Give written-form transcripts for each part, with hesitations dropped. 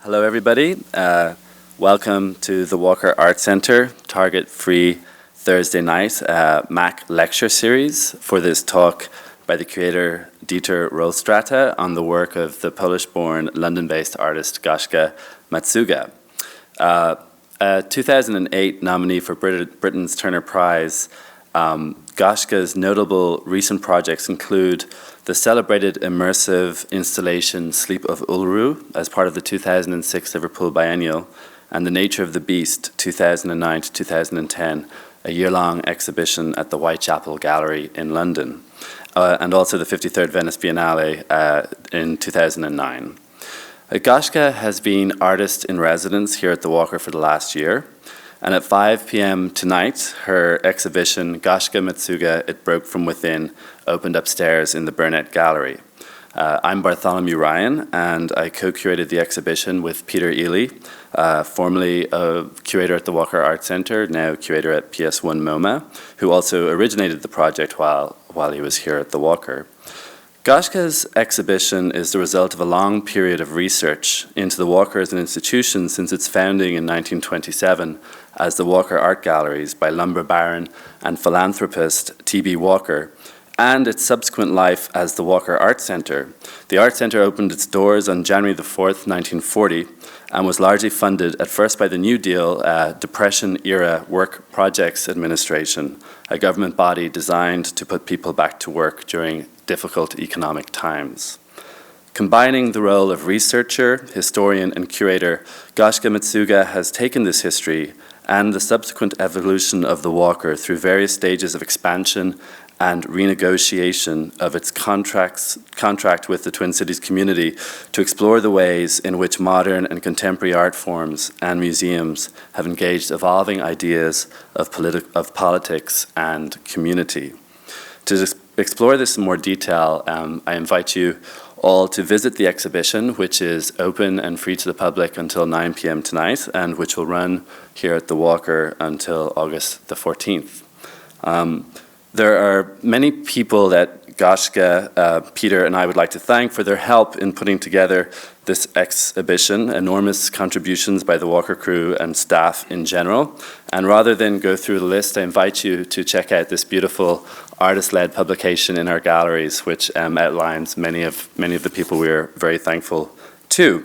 Hello, everybody. Welcome to the Walker Art Centre Target Free Thursday night MuHKA lecture series for this talk by the curator Dieter Roelstraete on the work of the Polish-born London-based artist Goshka Macuga. A 2008 nominee for Britain's Turner Prize, Goshka's notable recent projects include the celebrated immersive installation Sleep of Uluru as part of the 2006 Liverpool Biennial, and The Nature of the Beast 2009 to 2010, a year-long exhibition at the Whitechapel Gallery in London, and also the 53rd Venice Biennale in 2009. Goshka has been artist in residence here at the Walker for the last year, and at 5 p.m. tonight, her exhibition, Goshka Macuga, It Broke From Within, opened upstairs in the Burnett Gallery. I'm Bartholomew Ryan, and I co-curated the exhibition with Peter Ely, formerly a curator at the Walker Art Centre, now curator at PS1 MoMA, who also originated the project while he was here at the Walker. Goshka's exhibition is the result of a long period of research into the Walker as an institution since its founding in 1927 as the Walker Art Galleries by lumber baron and philanthropist T.B. Walker, and its subsequent life as the Walker Art Centre. The Art Centre opened its doors on January the 4th, 1940, and was largely funded at first by the New Deal Depression-era Work Projects Administration, a government body designed to put people back to work during difficult economic times. Combining the role of researcher, historian, and curator, Goshka Macuga has taken this history and the subsequent evolution of the Walker through various stages of expansion and renegotiation of its contract with the Twin Cities community to explore the ways in which modern and contemporary art forms and museums have engaged evolving ideas of politics and community. To explore this in more detail, I invite you all to visit the exhibition, which is open and free to the public until 9 p.m. tonight, and which will run here at the Walker until August the 14th. There are many people that Goshka, Peter, and I would like to thank for their help in putting together this exhibition, enormous contributions by the Walker crew and staff in general. And rather than go through the list, I invite you to check out this beautiful artist-led publication in our galleries, which outlines many of the people we are very thankful to.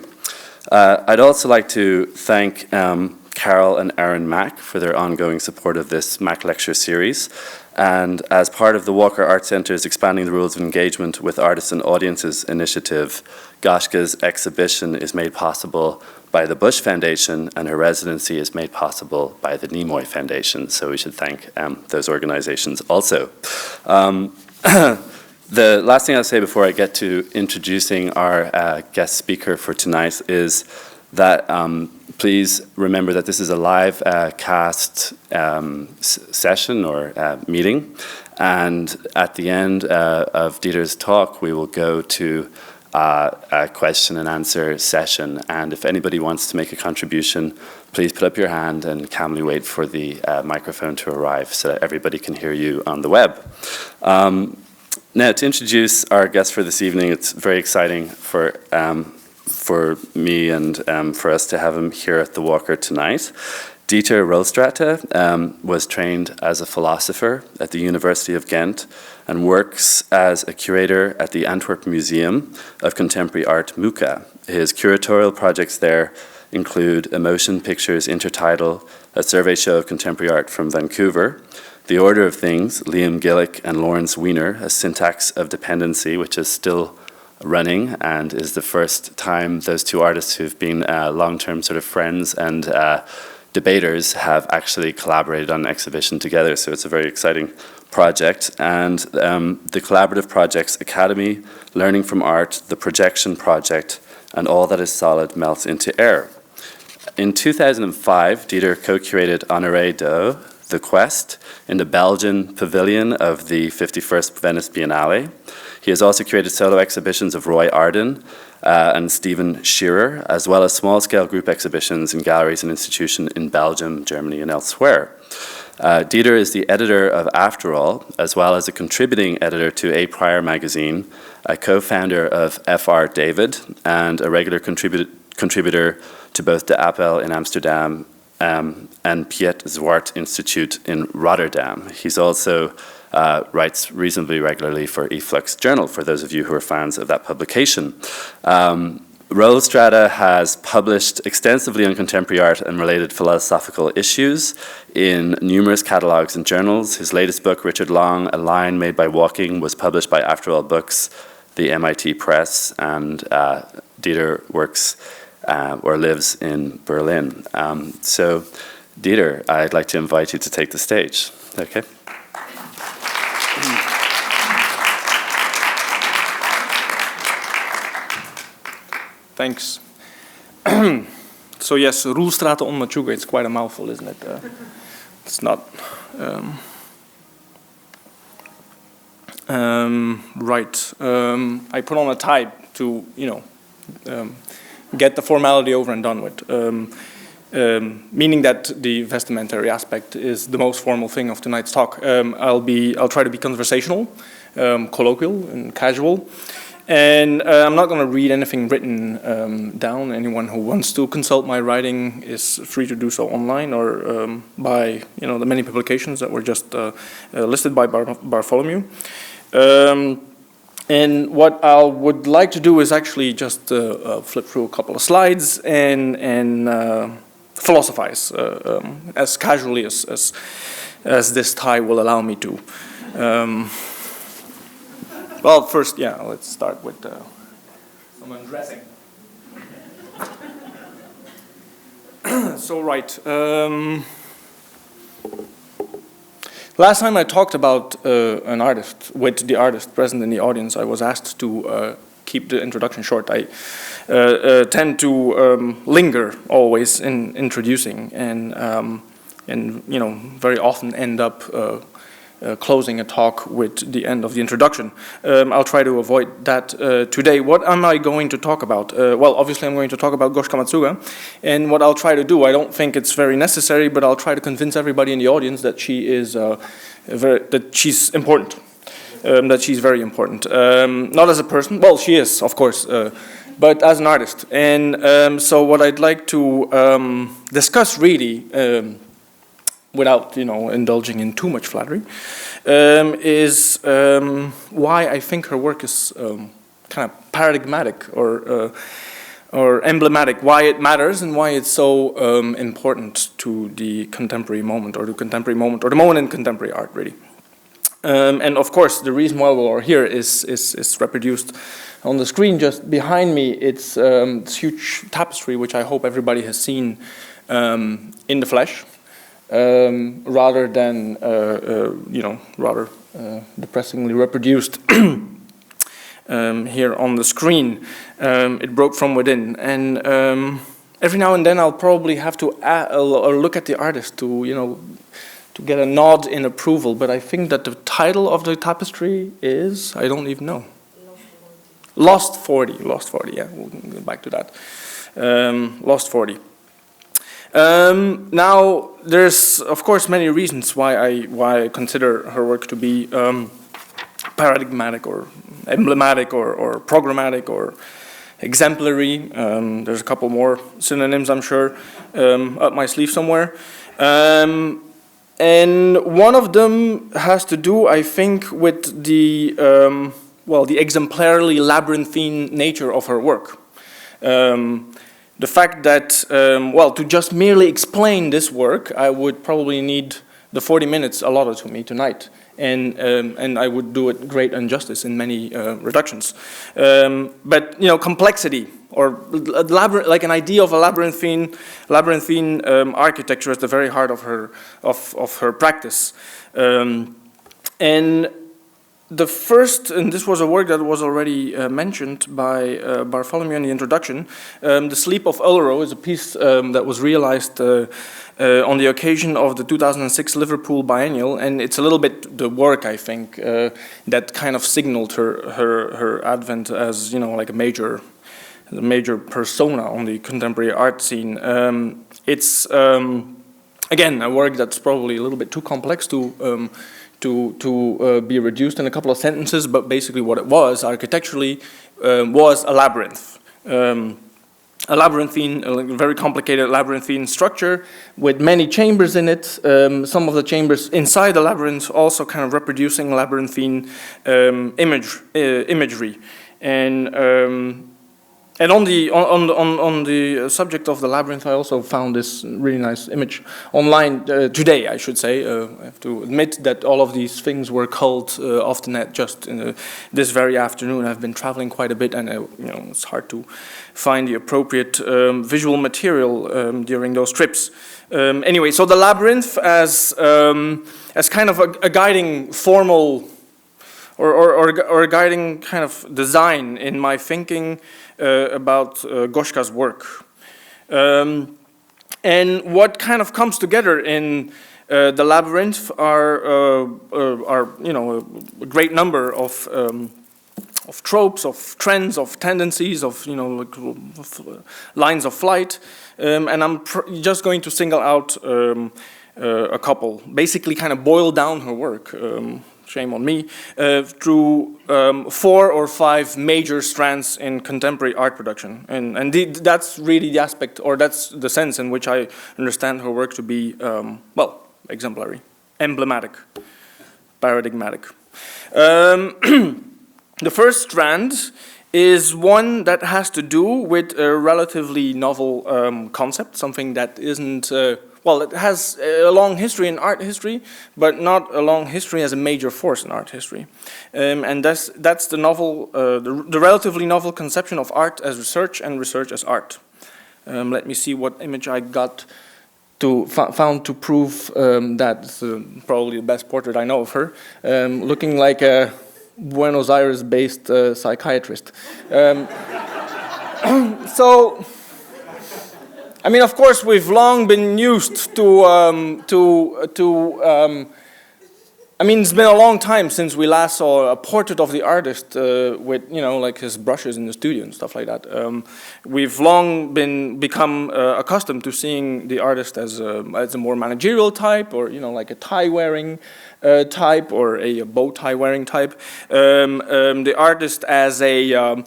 I'd also like to thank Carol and Aaron Mack for their ongoing support of this MuHKA lecture series. And as part of the Walker Art Centre's Expanding the Rules of Engagement with Artists and Audiences initiative, Goshka's exhibition is made possible by the Bush Foundation, and her residency is made possible by the Nimoy Foundation. So we should thank those organizations also. The last thing I'll say before I get to introducing our guest speaker for tonight is that please remember that this is a live cast session or meeting, and at the end of Dieter's talk we will go to a question and answer session, and if anybody wants to make a contribution, please put up your hand and calmly wait for the microphone to arrive so that everybody can hear you on the web. Now, to introduce our guest for this evening, it's very exciting for me and for us to have him here at the Walker tonight. Dieter Roelstraete was trained as a philosopher at the University of Ghent and works as a curator at the Antwerp Museum of Contemporary Art, MuHKA. His curatorial projects there include Emotion Pictures Intertidal, a survey show of contemporary art from Vancouver, The Order of Things, Liam Gillick and Lawrence Weiner, a Syntax of Dependency, which is still running and is the first time those two artists who've been long-term sort of friends and debaters have actually collaborated on an exhibition together. So it's a very exciting project. And the collaborative projects Academy, Learning from Art, the Projection Project, and All That Is Solid Melts into Air. In 2005, Dieter co-curated Honoré de The Quest in the Belgian pavilion of the 51st Venice Biennale. He has also curated solo exhibitions of Roy Arden and Stephen Shearer, as well as small-scale group exhibitions in galleries and institutions in Belgium, Germany, and elsewhere. Dieter is the editor of Afterall, as well as a contributing editor to A Prior magazine, a co-founder of Fr. David, and a regular contributor contributor to both the Appel in Amsterdam and Piet Zwart Institute in Rotterdam. He's also writes reasonably regularly for Eflux Journal, for those of you who are fans of that publication. Roelstraete has published extensively on contemporary art and related philosophical issues in numerous catalogues and journals. His latest book, Richard Long, A Line Made by Walking, was published by Afterall Books, the MIT Press, and Dieter works or lives in Berlin. So, Dieter, I'd like to invite you to take the stage. Okay. Thanks. So yes, Roelstraete on Macuga, it's quite a mouthful, isn't it? It's not... right. I put on a tie to, get the formality over and done with. Meaning that the vestimentary aspect is the most formal thing of tonight's talk. I'll try to be conversational, colloquial and casual. And I'm not going to read anything written down. Anyone who wants to consult my writing is free to do so online or by the many publications that were just listed by Bartholomew. And what I would like to do is actually just flip through a couple of slides and philosophize as casually as this tie will allow me to. Well, first, let's start with some undressing. So, right. Last time I talked about an artist, with the artist present in the audience, I was asked to keep the introduction short. I tend to linger always in introducing and very often end up closing a talk with the end of the introduction. I'll try to avoid that today. What am I going to talk about? Well, obviously I'm going to talk about Goshka Macuga, and what I'll try to do, I don't think it's very necessary, but I'll try to convince everybody in the audience that she is that she's important, that she's very important. Not as a person, well, she is, of course, but as an artist. And so what I'd like to discuss really, without indulging in too much flattery, is why I think her work is kind of paradigmatic or emblematic, why it matters and why it's so important to the contemporary moment or the moment in contemporary art, really. And of course, the reason why we're here is reproduced on the screen just behind me. It's this huge tapestry, which I hope everybody has seen in the flesh. Rather than, rather depressingly reproduced here on the screen. It broke from within, and every now and then I'll probably have to look at the artist to get a nod in approval. But I think that the title of the tapestry is, I don't even know. Lost 40. Yeah, we'll get back to that. Lost 40. Now, there's of course many reasons why I consider her work to be paradigmatic or emblematic or programmatic or exemplary. There's a couple more synonyms, I'm sure, up my sleeve somewhere. And one of them has to do, I think, with the the exemplarily labyrinthine nature of her work. The fact that, to just merely explain this work, I would probably need the 40 minutes allotted to me tonight, and I would do it great injustice in many reductions. But complexity or like an idea of a labyrinthine architecture is the very heart of her practice, and. The first, and this was a work that was already mentioned by Bartholomew in the introduction, The Sleep of Ulro is a piece that was realized on the occasion of the 2006 Liverpool Biennial, and it's a little bit the work, I think, that kind of signaled her advent as, like a major persona on the contemporary art scene. It's, again, a work that's probably a little bit too complex to be reduced in a couple of sentences, but basically what it was architecturally was a labyrinth. a labyrinthine, a very complicated labyrinthine structure with many chambers in it. Some of the chambers inside the labyrinth also kind of reproducing labyrinthine imagery. And on the subject of the labyrinth, I also found this really nice image online today, I should say. I have to admit that all of these things were culled off the net just this very afternoon. I've been traveling quite a bit, and it's hard to find the appropriate visual material during those trips. Anyway, so the labyrinth as kind of a guiding formal or a guiding kind of design in my thinking about Goshka's work. And what kind of comes together in the labyrinth are a great number of tropes, of trends, of tendencies, of lines of flight, and I'm just going to single out a couple. Basically, kind of boil down her work. Shame on me, through 4 or 5 major strands in contemporary art production. And that's really the aspect, or that's the sense in which I understand her work to be, well, exemplary, emblematic, paradigmatic. The first strand is one that has to do with a relatively novel concept, something that isn't well, it has a long history in art history, but not a long history as a major force in art history. And that's the novel, the relatively novel conception of art as research and research as art. Let me see what image I got found to prove that's probably the best portrait I know of her, looking like a Buenos Aires-based psychiatrist. So. I mean, of course, we've long been used to I mean, it's been a long time since we last saw a portrait of the artist with, like his brushes in the studio and stuff like that. We've long become accustomed to seeing the artist as a more managerial type, or like a tie-wearing type, or a bow tie-wearing type. The artist as an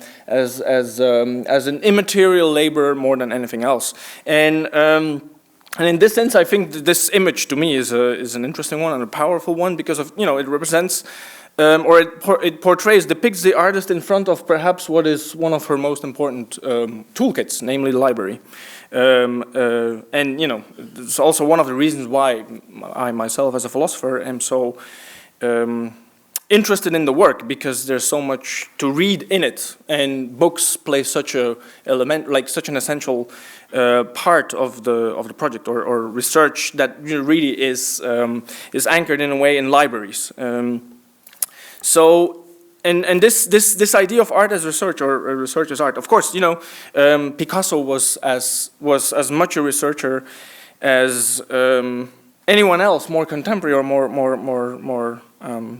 immaterial laborer more than anything else. And in this sense, I think this image to me is an interesting one and a powerful one, because of it represents or it depicts the artist in front of perhaps what is one of her most important toolkits, namely the library. And it's also one of the reasons why I myself, as a philosopher, am so interested in the work, because there's so much to read in it, and books play such an essential part of the project, or research that really is anchored in a way in libraries. So, and this idea of art as research, or research as art, of course, Picasso was as much a researcher as anyone else, more contemporary or more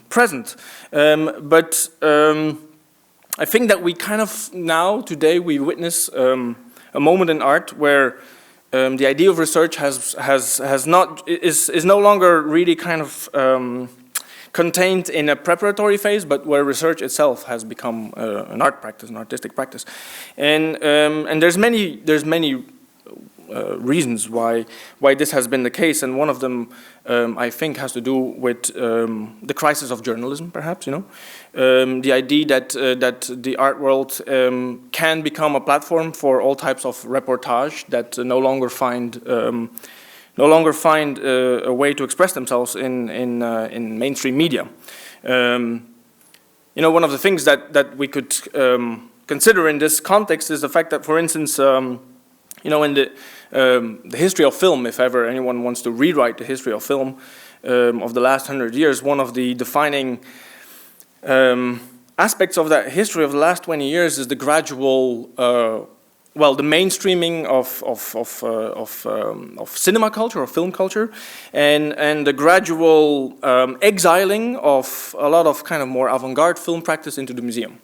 present. But I think that we kind of today we witness a moment in art where the idea of research is no longer really kind of contained in a preparatory phase, but where research itself has become an art practice, an artistic practice, and there's many reasons why this has been the case, and one of them I think has to do with the crisis of journalism, perhaps. The idea that the art world can become a platform for all types of reportage that no longer find a way to express themselves in mainstream media. One of the things that we could consider in this context is the fact that, for instance, in the history of film, if ever anyone wants to rewrite the history of film of the last 100 years, one of the defining aspects of that history of the last 20 years is the gradual, the mainstreaming of cinema culture, or film culture, and the gradual exiling of a lot of kind of more avant-garde film practice into the museum.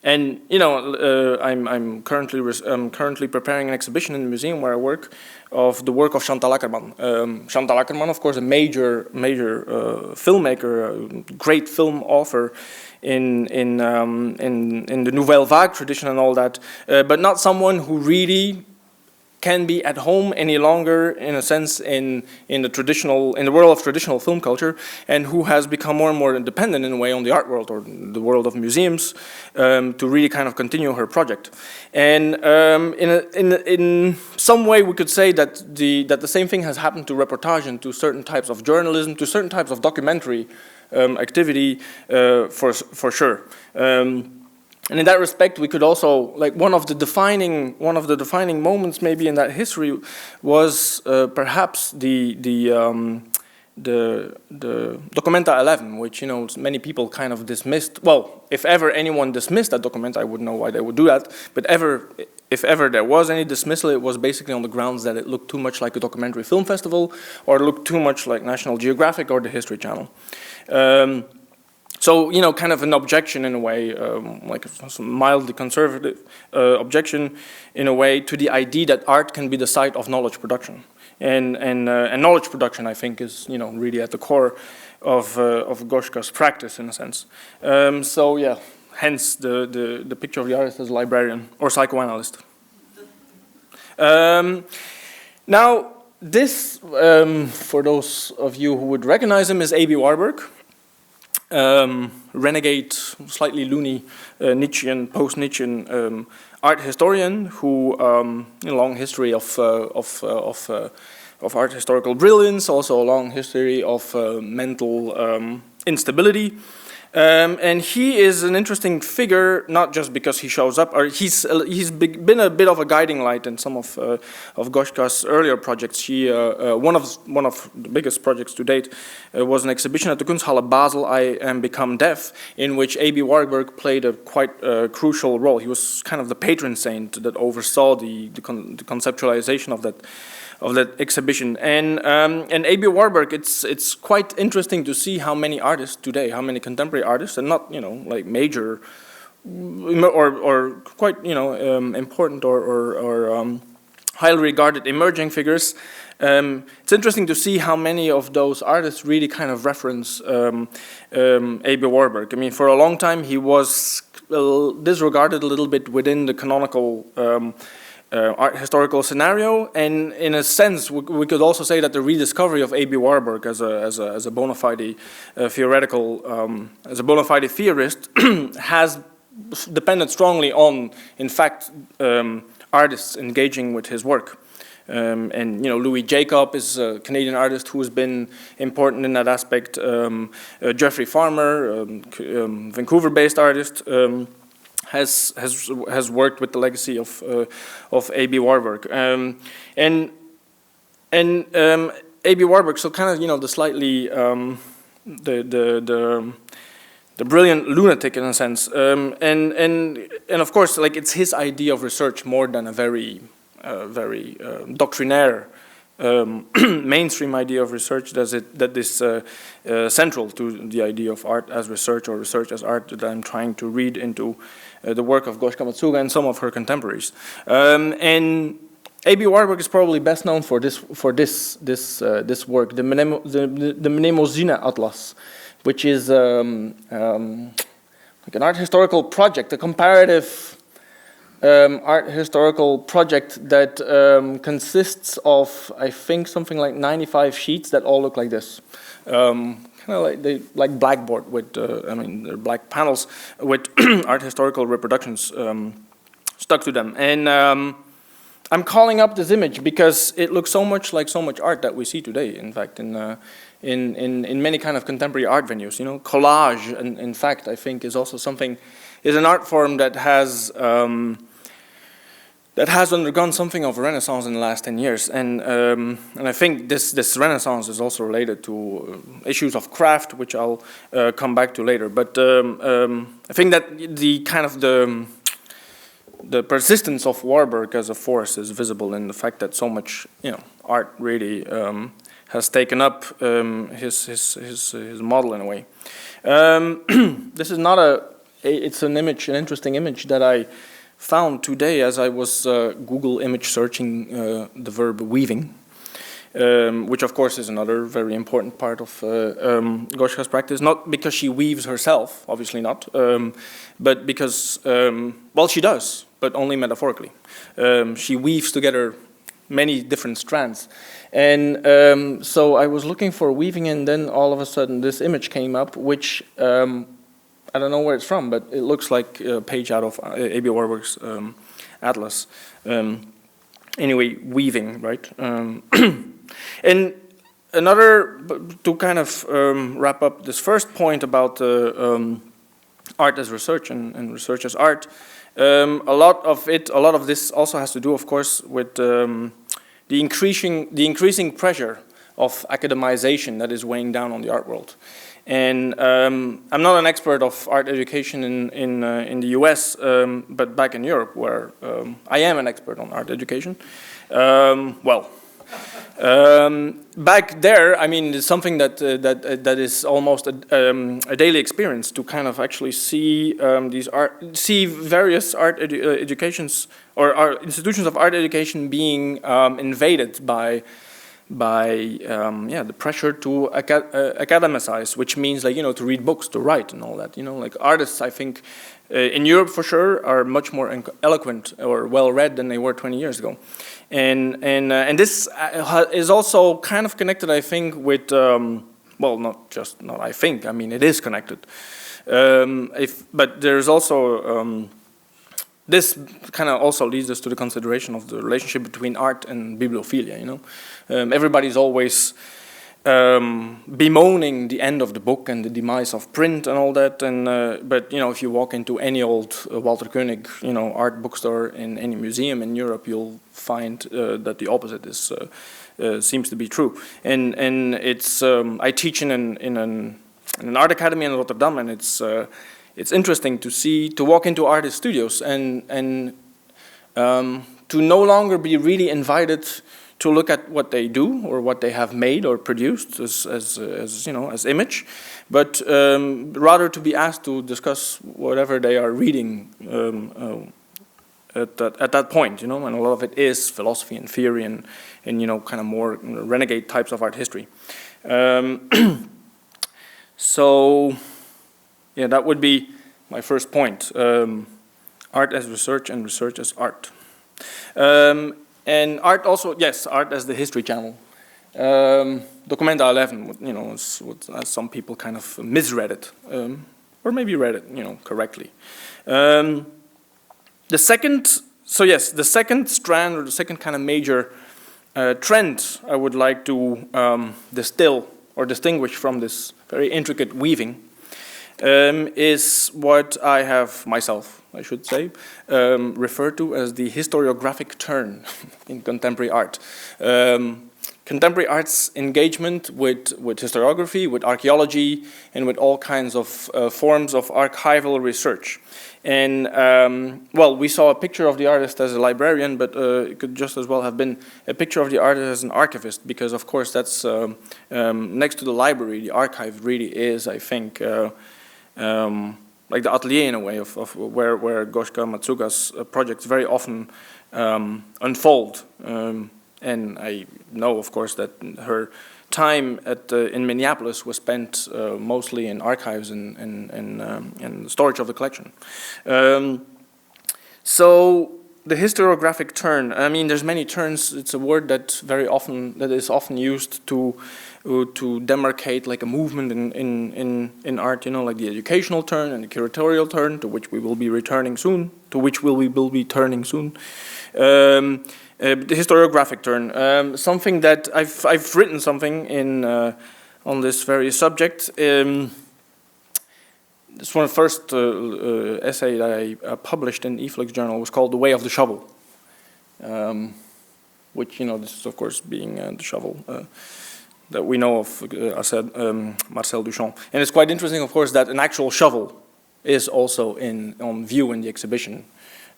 And I'm currently preparing an exhibition in the museum where I work of the work of Chantal Akerman. Chantal Akerman, of course, a major filmmaker, a great film author in the Nouvelle Vague tradition and all that, but not someone who really can be at home any longer, in a sense, in the world of traditional film culture, and who has become more and more independent in a way on the art world or the world of museums, to really kind of continue her project. And in some way, we could say that the same thing has happened to reportage and to certain types of journalism, to certain types of documentary activity, for sure. And in that respect, we could also, like, one of the defining moments maybe in that history was perhaps the Documenta 11, which many people kind of dismissed. Well, if ever anyone dismissed that document, I wouldn't know why they would do that. But if ever there was any dismissal, it was basically on the grounds that it looked too much like a documentary film festival, or it looked too much like National Geographic or the History Channel. So, kind of an objection in a way, like a mildly conservative objection in a way to the idea that art can be the site of knowledge production. And knowledge production, I think, is, really at the core of Goshka's practice, in a sense. So, yeah, hence the picture of the artist as a librarian or psychoanalyst. Now, this, for those of you who would recognize him, is A.B. Warburg. Renegade, slightly loony, Nietzschean, post-Nietzschean art historian who, a long history of art historical brilliance, also a long history of mental instability. And he is an interesting figure, not just because he shows up, or he's been a bit of a guiding light in some of Goshka's earlier projects. One of the biggest projects to date was an exhibition at the Kunsthalle Basel, I Am Become Deaf, in which A.B. Warburg played a quite crucial role. He was kind of the patron saint that oversaw the conceptualization of that exhibition. And A.B. Warburg, it's quite interesting to see how many artists today, how many contemporary artists, and not like major or quite important or highly regarded emerging figures. It's interesting to see how many of those artists really kind of reference A.B. Warburg. I mean, for a long time he was disregarded a little bit within the canonical art historical scenario, and in a sense, we could also say that the rediscovery of A.B. Warburg as a bona fide theoretical, as a bona fide theorist, has depended strongly on, in fact, artists engaging with his work. And Louis Jacob is a Canadian artist who has been important in that aspect. Jeffrey Farmer, Vancouver-based artist. Has worked with the legacy of A.B. Warburg, and A.B. Warburg. So kind of the slightly the brilliant lunatic in a sense, and of course, like, it's his idea of research more than a very doctrinaire mainstream idea of research that is central to the idea of art as research or research as art that I'm trying to read into the work of Goshka Macuga and some of her contemporaries. And A.B. Warburg is probably best known for this work, the Mnemosine Atlas, which is like an art historical project, a comparative art historical project that consists of, I think, something like 95 sheets that all look like this. Kind of like blackboard with, they're black panels with art historical reproductions stuck to them. And I'm calling up this image because it looks so much like so much art that we see today. In fact, in many kind of contemporary art venues, collage. And in fact, I think is also is an art form that has undergone something of a renaissance in the last 10 years. And I think this renaissance is also related to issues of craft, which I'll come back to later. But I think that the persistence of Warburg as a force is visible in the fact that so much art really has taken up his model in a way. This is not it's an interesting image that I found today as I was Google image searching the verb weaving, which of course is another very important part of Goshka's practice, not because she weaves herself, obviously not, but because, well, she does, but only metaphorically. She weaves together many different strands. And so I was looking for weaving, and then all of a sudden this image came up, which I don't know where it's from, but it looks like a page out of A.B. Warburg's Atlas. Anyway, weaving, right? And another, to kind of wrap up this first point about art as research and research as art, a lot of this also has to do, of course, with the increasing pressure of academization that is weighing down on the art world. And I'm not an expert of art education in the US, but back in Europe, where I am an expert on art education. Back there, I mean, it's something that is almost a daily experience to kind of actually see see various art educations or institutions of art education being invaded by the pressure to academicize, which means, like, to read books, to write, and all that. Like artists, I think in Europe for sure are much more eloquent or well read than they were 20 years ago, and this is also kind of connected, I think, with well, not I think. I mean, it is connected. But there's also this kind of also leads us to the consideration of the relationship between art and bibliophilia. Everybody's always bemoaning the end of the book and the demise of print and all that. But if you walk into any old Walter Koenig, art bookstore in any museum in Europe, you'll find that the opposite is seems to be true. And it's I teach in an art academy in Rotterdam, and it's interesting to walk into artist studios and to no longer be really invited to look at what they do or what they have made or produced as image, but rather to be asked to discuss whatever they are reading at that point, and a lot of it is philosophy and theory and kind of more renegade types of art history. So, yeah, that would be my first point. Art as research and research as art. And art also, yes, art as the History Channel. Documenta 11, as some people kind of misread it, or maybe read it, correctly. The second strand, or the second kind of major trend I would like to distill or distinguish from this very intricate weaving is what I have myself, I should say, referred to as the historiographic turn in contemporary art. Contemporary art's engagement with historiography, with archaeology, and with all kinds of forms of archival research. And, well, we saw a picture of the artist as a librarian, but it could just as well have been a picture of the artist as an archivist, because, of course, that's next to the library. The archive really is, I think, like the atelier in a way of where Goshka Macuga's projects very often unfold. And I know, of course, that her time in Minneapolis was spent mostly in archives and storage of the collection. So the historiographic turn, I mean, there's many turns. It's a word that is often used to demarcate like a movement in art, like the educational turn and the curatorial turn, to which we will be returning soon, the historiographic turn, something that I've written something in on this very subject. This one of the first essay that I published in eFlux Journal was called "The Way of the Shovel," which this is of course being the shovel that we know of, Marcel Duchamp. And it's quite interesting, of course, that an actual shovel is also on view in the exhibition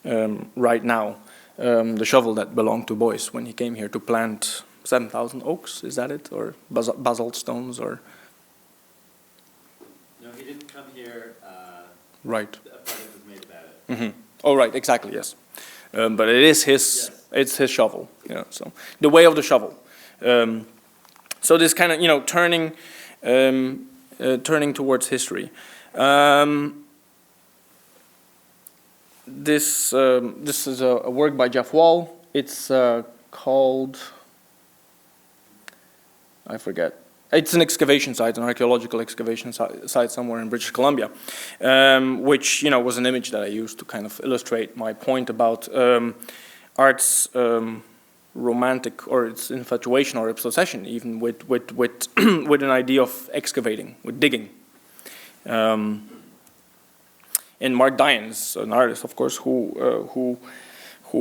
right now. The shovel that belonged to Beuys when he came here to plant 7,000 oaks, is that it? Or basalt stones, or? No, he didn't come here. Right. Oh, right, exactly, yes. But it is his, it's his shovel, you know, so the way of the shovel. So this kind of, you know, turning towards history. This is a work by Jeff Wall. It's called, I forget. It's an excavation site, an archaeological excavation site somewhere in British Columbia, which, you know, was an image that I used to kind of illustrate my point about art's romantic, or its infatuation, or its obsession, even with with an idea of excavating, with digging. And Mark Dian's an artist, of course, who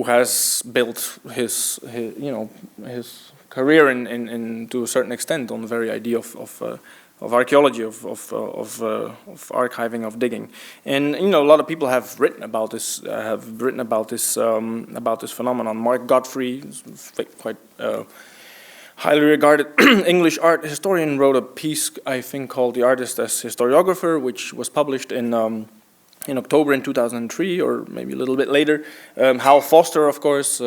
has built his you know, his career in to a certain extent on the very idea of archaeology, of archiving, of digging. And, you know, a lot of people have written about this, about this phenomenon. Mark Godfrey, quite highly regarded English art historian, wrote a piece, I think, called "The Artist as Historiographer," which was published in October in 2003, or maybe a little bit later. Hal Foster, of course,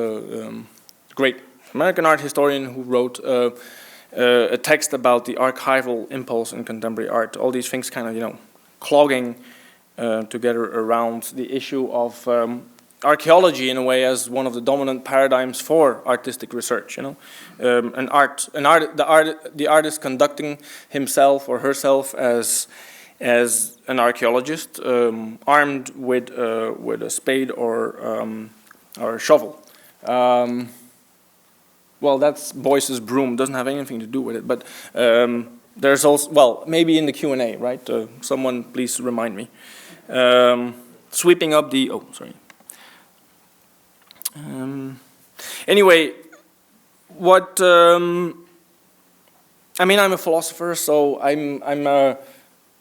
great American art historian, who wrote a text about the archival impulse in contemporary art. All these things kind of, you know, clogging together around the issue of archaeology in a way as one of the dominant paradigms for artistic research. You know, the artist conducting himself or herself as an archaeologist, armed with a spade or a shovel. Well, that's Boyce's broom. Doesn't have anything to do with it. But there's also, well, maybe in the Q&A, right? Someone please remind me. Sweeping up the, oh, sorry. Anyway, what, I mean, I'm a philosopher, so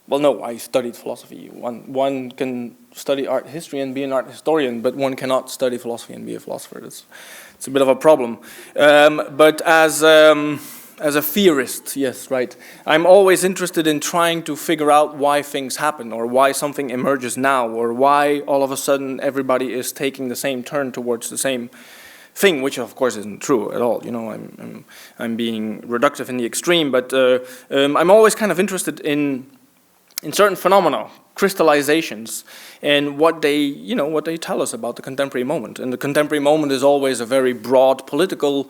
well, no, I studied philosophy. One can study art history and be an art historian, but one cannot study philosophy and be a philosopher. It's a bit of a problem. But as a theorist, yes, right, I'm always interested in trying to figure out why things happen, or why something emerges now, or why all of a sudden everybody is taking the same turn towards the same thing, which of course isn't true at all. You know, I'm being reductive in the extreme, but I'm always kind of interested in certain phenomena, crystallizations, and what they tell us about the contemporary moment. And the contemporary moment is always a very broad political,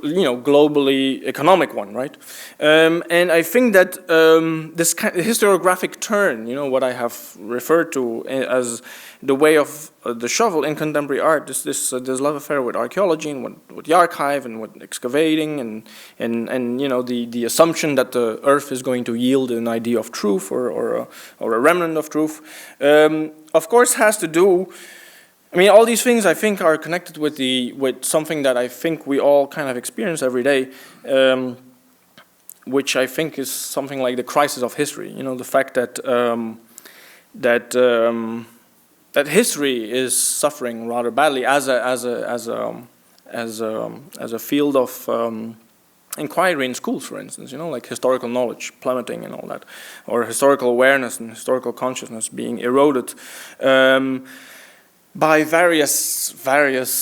you know, globally economic one, right? And I think that this kind of historiographic turn, you know, what I have referred to as the way of the shovel in contemporary art, this love affair with archaeology and with the archive and with excavating and you know, the assumption that the earth is going to yield an idea of truth or a remnant of truth, of course has to do, I mean, all these things I think are connected with something that I think we all kind of experience every day, which I think is something like the crisis of history. You know, the fact that that history is suffering rather badly as a field of inquiry in schools, for instance. You know, like historical knowledge plummeting and all that, or historical awareness and historical consciousness being eroded by various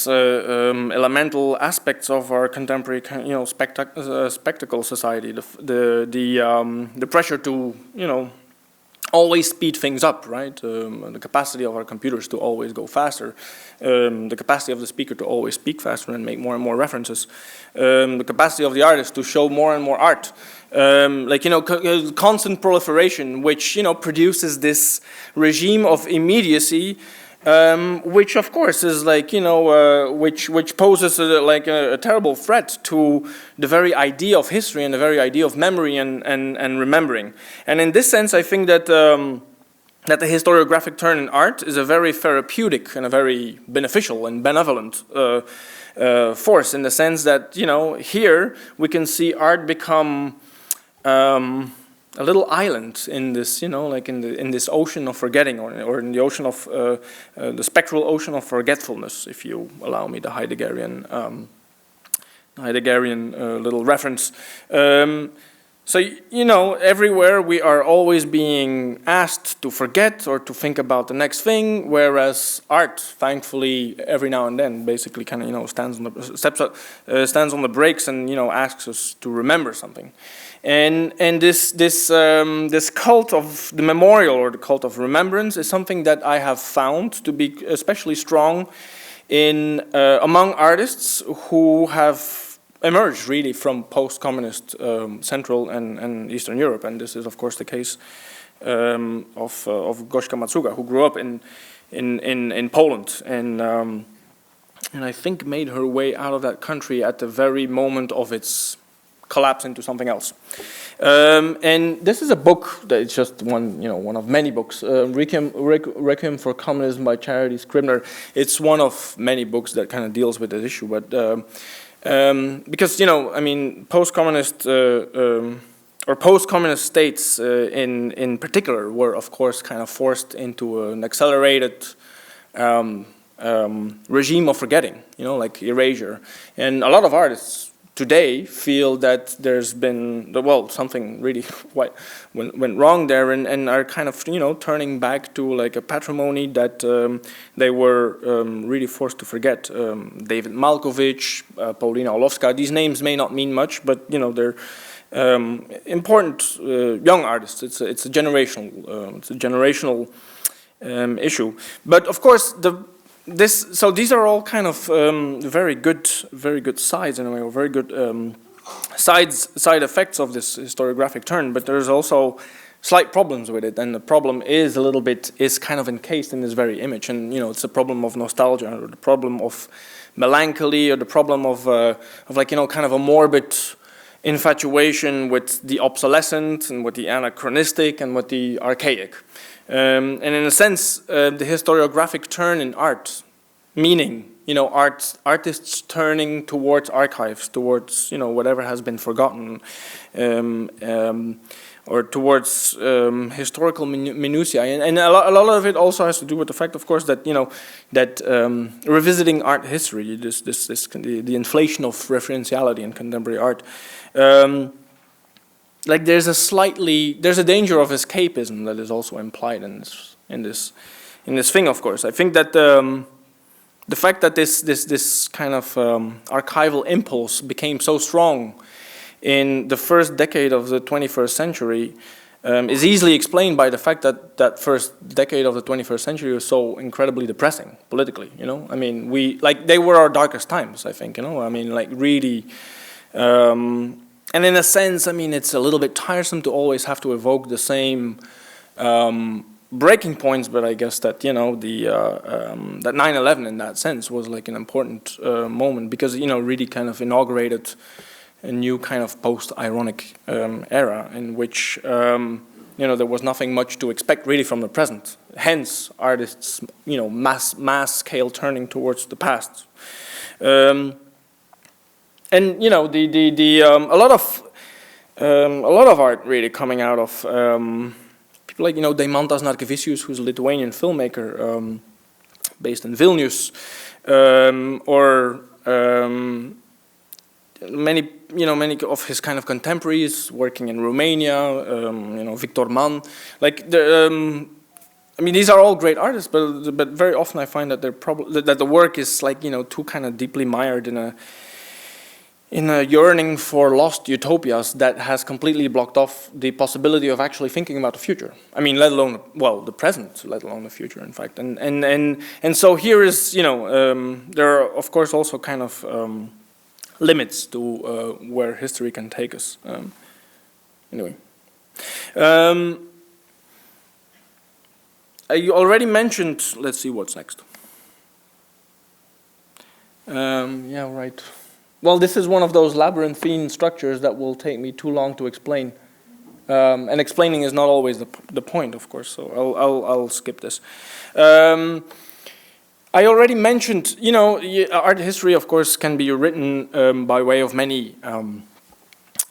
elemental aspects of our contemporary, you know, spectacle society. The pressure to, you know, always speed things up, right? The capacity of our computers to always go faster, the capacity of the speaker to always speak faster and make more and more references, the capacity of the artist to show more and more art, like, you know, constant proliferation, which, you know, produces this regime of immediacy, which of course is like, you know, which poses like a terrible threat to the very idea of history and the very idea of memory and remembering. And in this sense, I think that that the historiographic turn in art is a very therapeutic and a very beneficial and benevolent force, in the sense that, you know, here we can see art become a little island in this, you know, like in this ocean of forgetting, or in the ocean of the spectral ocean of forgetfulness, if you allow me the Heideggerian little reference. So, you know, everywhere we are always being asked to forget or to think about the next thing, whereas art, thankfully, every now and then, basically kind of, you know, stands on the brakes and, you know, asks us to remember something. And this cult of the memorial, or the cult of remembrance, is something that I have found to be especially strong in among artists who have emerged really from post-communist Central and Eastern Europe, and this is of course the case of Goshka Macuga, who grew up in Poland and I think made her way out of that country at the very moment of its collapse into something else. And this is a book that is just one of many books. Requiem for Communism by Charity Scribner. It's one of many books that kind of deals with this issue, but because, you know, I mean, post-communist or post-communist states in particular were, of course, kind of forced into an accelerated regime of forgetting, you know, like erasure. And a lot of artists today feel that there's been, well, something really went wrong there, and are kind of, you know, turning back to like a patrimony that they were really forced to forget. David Malkovich, Paulina Orlowska, these names may not mean much, but, you know, they're important young artists. It's a generational issue. But of course, so these are all kind of very good sides in a way, or very good side effects of this historiographic turn. But there's also slight problems with it, and the problem is kind of encased in this very image. And, you know, it's a problem of nostalgia, or the problem of melancholy, or the problem of like, you know, kind of a morbid infatuation with the obsolescent and with the anachronistic and with the archaic. And in a sense, the historiographic turn in art, meaning, you know, artists turning towards archives, towards, you know, whatever has been forgotten, or towards historical minutiae, and a lot of it also has to do with the fact, of course, that, you know, that revisiting art history, the inflation of referentiality in contemporary art. Like there's a danger of escapism that is also implied in this thing. Of course, I think that the fact that this kind of archival impulse became so strong in the first decade of the 21st century is easily explained by the fact that that first decade of the 21st century was so incredibly depressing politically. You know, I mean, they were our darkest times, I think. You know, I mean, like really. And in a sense, I mean, it's a little bit tiresome to always have to evoke the same breaking points, but I guess that, you know, that 9/11 in that sense was like an important moment, because, you know, really kind of inaugurated a new kind of post-ironic era in which, you know, there was nothing much to expect really from the present. Hence, artists, you know, mass scale turning towards the past. And, you know, a lot of art really coming out of people like, you know, Deimantas Narkevičius, who's a Lithuanian filmmaker based in Vilnius, or many of his kind of contemporaries working in Romania, you know, Victor Mann, like I mean, these are all great artists, but very often I find that that the work is like, you know, too kind of deeply mired in a yearning for lost utopias that has completely blocked off the possibility of actually thinking about the future. I mean, let alone, well, the present, let alone the future, in fact. And so here is, you know, there are, of course, also kind of limits to where history can take us. Anyway. I already mentioned, let's see what's next. Yeah, right. Well, this is one of those labyrinthine structures that will take me too long to explain. And explaining is not always the point, of course, so I'll skip this. I already mentioned, you know, art history, of course, can be written by way of many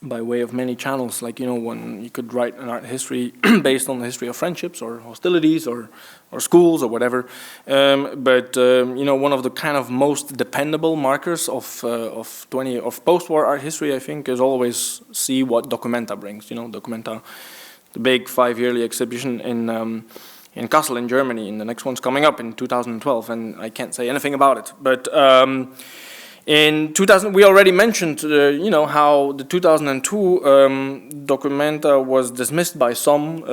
by way of many channels, like, when you could write an art history based on the history of friendships or hostilities or schools or whatever. But one of the kind of most dependable markers of post-war art history, I think, is always see what Documenta brings. Documenta, the big 5-yearly exhibition in Kassel in Germany, and the next one's coming up in 2012, and I can't say anything about it. But in 2000, we already mentioned, how the 2002 Documenta was dismissed by some,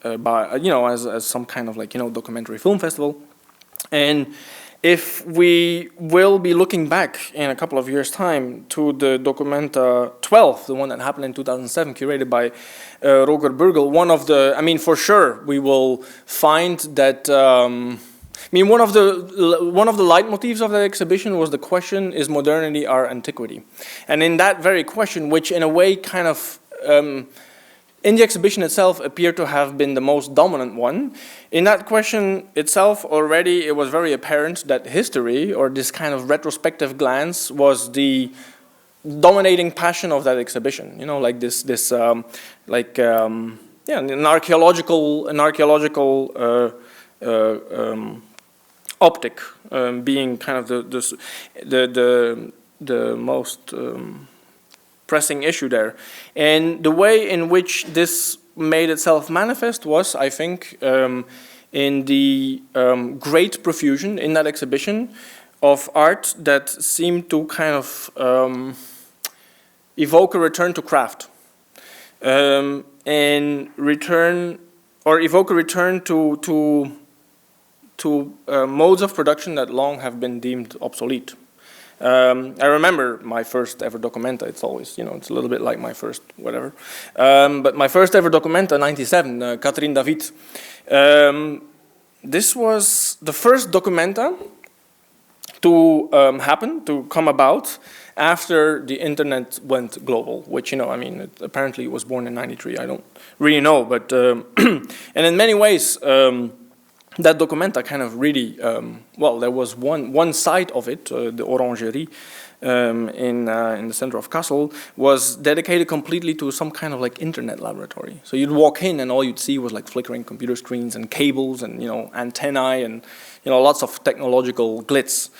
as some kind of documentary film festival. And if we will be looking back in a couple of years' time to the Documenta 12, the one that happened in 2007, curated by Roger Burgel, for sure we will find that. One of the leitmotifs of that exhibition was the question: is modernity our antiquity? And in that very question, which in a way kind of in the exhibition itself appeared to have been the most dominant one, in that question itself already it was very apparent that history, or this kind of retrospective glance, was the dominating passion of that exhibition. Like an archaeological optic being kind of the most pressing issue there. And the way in which this made itself manifest was, I think, in the great profusion in that exhibition of art that seemed to kind of evoke a return to craft, and evoke a return to modes of production that long have been deemed obsolete. I remember my first ever Documenta. It's always, it's a little bit like my first whatever. But my first ever Documenta, 97, Catherine David. This was the first Documenta to come about after the internet went global, which, apparently it was born in 93. I don't really know, but, and in many ways, that Documenta kind of really, there was one side of it, the Orangerie, in the center of Kassel, was dedicated completely to some kind of internet laboratory. So you'd walk in and all you'd see was flickering computer screens and cables and antennae and lots of technological glitz.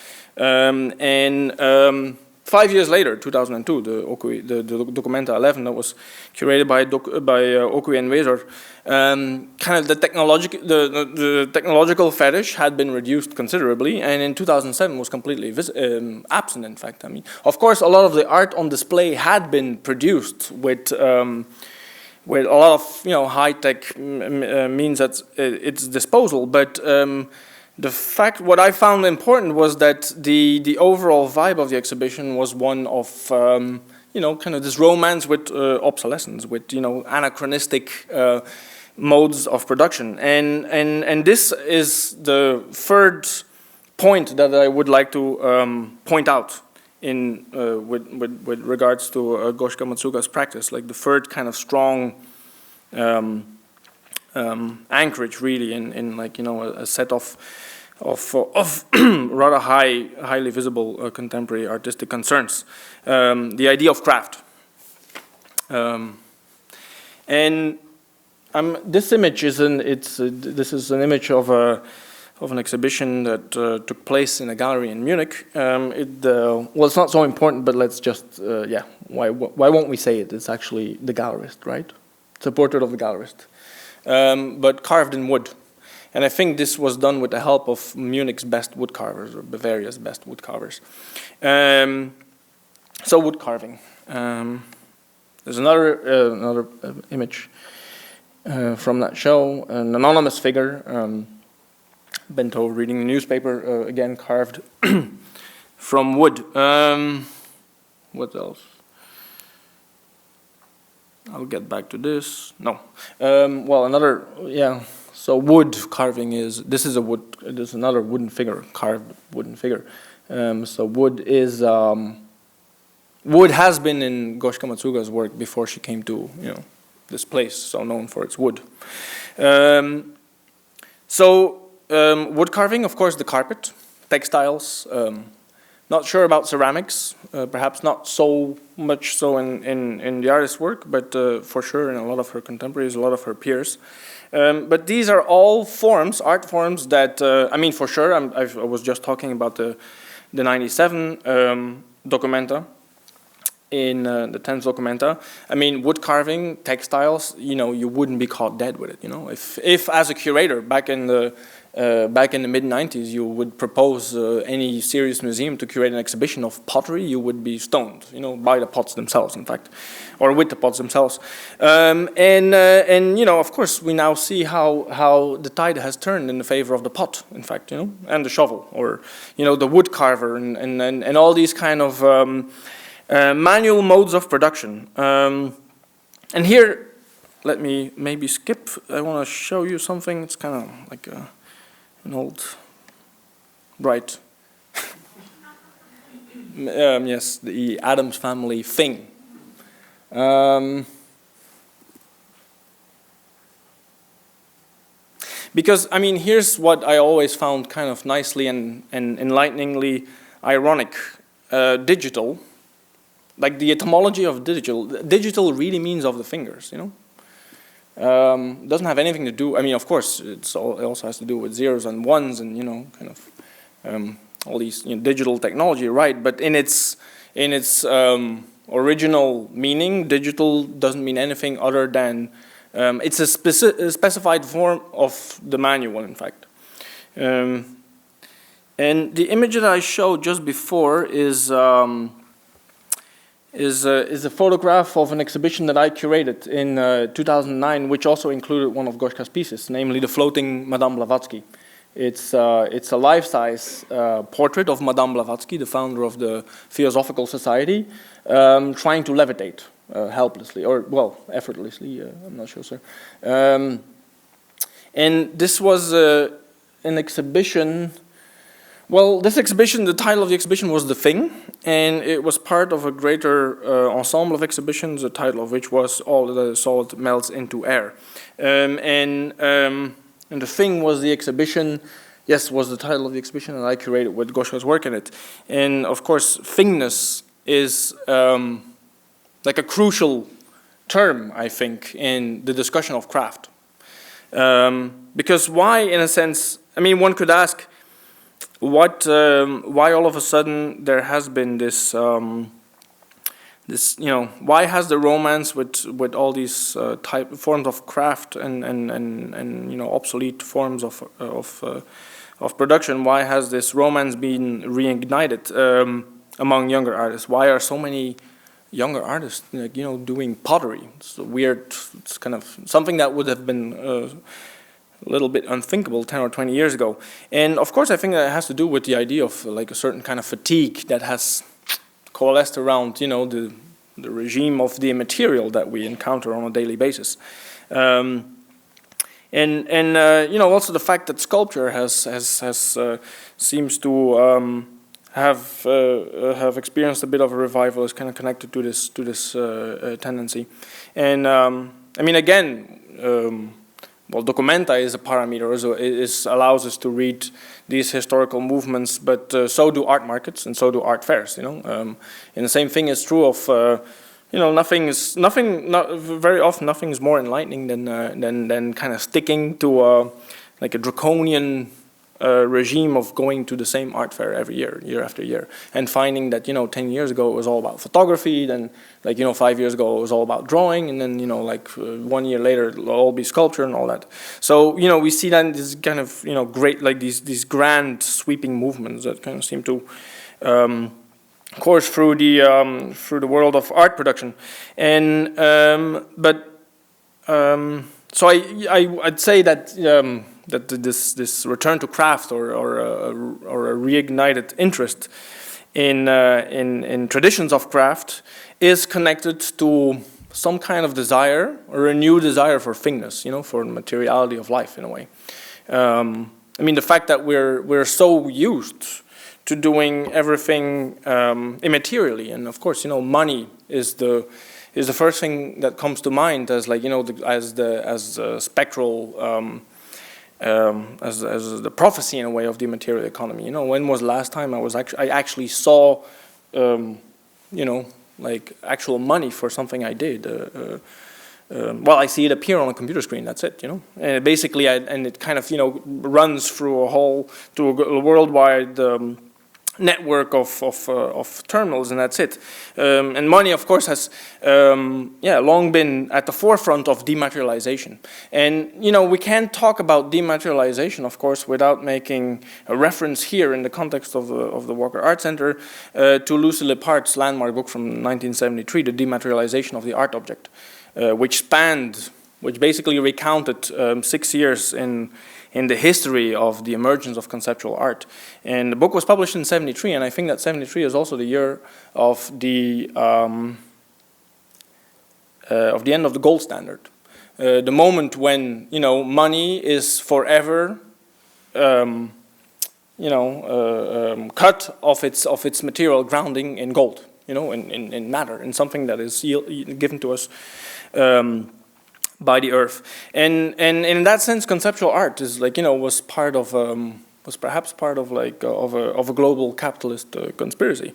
5 years later, 2002, the Documenta 11 that was curated by Okui and Weser, kind of the technological fetish had been reduced considerably, and in 2007 was completely absent. In fact, of course, a lot of the art on display had been produced with a lot of high-tech means at its disposal, but. What I found important was that the overall vibe of the exhibition was one of kind of this romance with obsolescence, with anachronistic modes of production, and this is the third point that I would like to point out in with regards to Goshka Macuga's practice, like the third kind of strong. Anchorage really in a set of rather highly visible contemporary artistic concerns. The idea of craft, and this image is this is an image of an exhibition that took place in a gallery in Munich. It's not so important, but let's just why won't we say it? It's actually the gallerist, right? It's a portrait of the gallerist. But carved in wood. And I think this was done with the help of Munich's best wood carvers, or Bavaria's best wood carvers. So wood carving. There's another image from that show, an anonymous figure, bent over reading the newspaper, again carved from wood. What else? I'll get back to this. No. So wood carving is another wooden figure, carved wooden figure. So wood has been in Goshka Macuga's work before she came to this place, so known for its wood. Wood carving, of course, the carpet, textiles, Not sure about ceramics, perhaps not so much so in the artist's work, but for sure in a lot of her contemporaries, a lot of her peers. But these are all forms, art forms that, I mean, for sure, I was just talking about the 97 documenta, in the 10th documenta. I mean, wood carving, textiles, you know, you wouldn't be caught dead with it, you know. If as a curator back in the mid-90s you would propose any serious museum to curate an exhibition of pottery, you would be stoned, you know, by the pots themselves, in fact, or with the pots themselves. And you know, of course, we now see how the tide has turned in the favor of the pot, in fact, you know, and the shovel, or, you know, the wood carver, and all these kind of manual modes of production. And here, let me maybe skip. I want to show you something. It's kind of like an old, right? Yes, the Addams Family thing. Because, I mean, here's what I always found kind of nicely and enlighteningly ironic. Digital. Like the etymology of digital really means of the fingers, you know. Doesn't have anything to do. I mean, of course, it also has to do with zeros and ones, and you know, kind of all these, you know, digital technology, right? But in its original meaning, digital doesn't mean anything other than it's a specified form of the manual, in fact. And the image that I showed just before is a photograph of an exhibition that I curated in 2009, which also included one of Goshka's pieces, namely the floating Madame Blavatsky. It's a life-size portrait of Madame Blavatsky, the founder of the Theosophical Society, trying to levitate helplessly, or, well, effortlessly, I'm not sure, sir. And this was an exhibition. Well, this exhibition, the title of the exhibition was The Thing, and it was part of a greater ensemble of exhibitions, the title of which was All the Salt Melts into Air. And The Thing was the exhibition, yes, was the title of the exhibition, and I curated with Goshka's work in it. And of course, thingness is like a crucial term, I think, in the discussion of craft. Because why, in a sense, I mean, one could ask, why all of a sudden there has been this, you know, why has the romance with all these forms of craft and you know, obsolete forms of production, why has this romance been reignited among younger artists? Why are so many younger artists, like, you know, doing pottery? It's weird. It's kind of something that would have been a little bit unthinkable 10 or 20 years ago. And of course, I think that has to do with the idea of like a certain kind of fatigue that has coalesced around, you know, the regime of the immaterial that we encounter on a daily basis. And you know, also the fact that sculpture seems to have experienced a bit of a revival is kind of connected to this tendency. And I mean, again, well, documenta is a parameter, so it allows us to read these historical movements, but so do art markets and so do art fairs. You know, and the same thing is true of, you know, very often nothing is more enlightening than kind of sticking to like a draconian regime of going to the same art fair every year after year, and finding that, you know, 10 years ago it was all about photography, then, like, you know, 5 years ago it was all about drawing, and then, you know, like 1 year later it'll all be sculpture and all that. So, you know, we see then this kind of, you know, great, like these grand sweeping movements that kind of seem to course through the world of art production. And so I'd say that that this return to craft or a reignited interest in traditions of craft is connected to some kind of desire, or a new desire for thingness, you know, for the materiality of life in a way. I mean, the fact that we're so used to doing everything immaterially, and of course, you know, money is the first thing that comes to mind as, like, you know, as spectral as the prophecy in a way of the material economy. When was the last time I actually saw, like actual money for something I did? Well, I see it appear on a computer screen. That's it, And basically, and it kind of runs through a worldwide network of terminals, and that's it. And money, of course, has long been at the forefront of dematerialization. And we can't talk about dematerialization, of course, without making a reference here in the context of the Walker Art Center to Lucy Lepard's landmark book from 1973, The Dematerialization of the Art Object, which basically recounted 6 years in the history of the emergence of conceptual art. And the book was published in 73, and I think that 73 is also the year of the end of the gold standard. The moment when, money is forever, cut off its material grounding in gold, in matter, in something that is given to us by the earth, and in that sense, conceptual art is was perhaps part of a global capitalist conspiracy.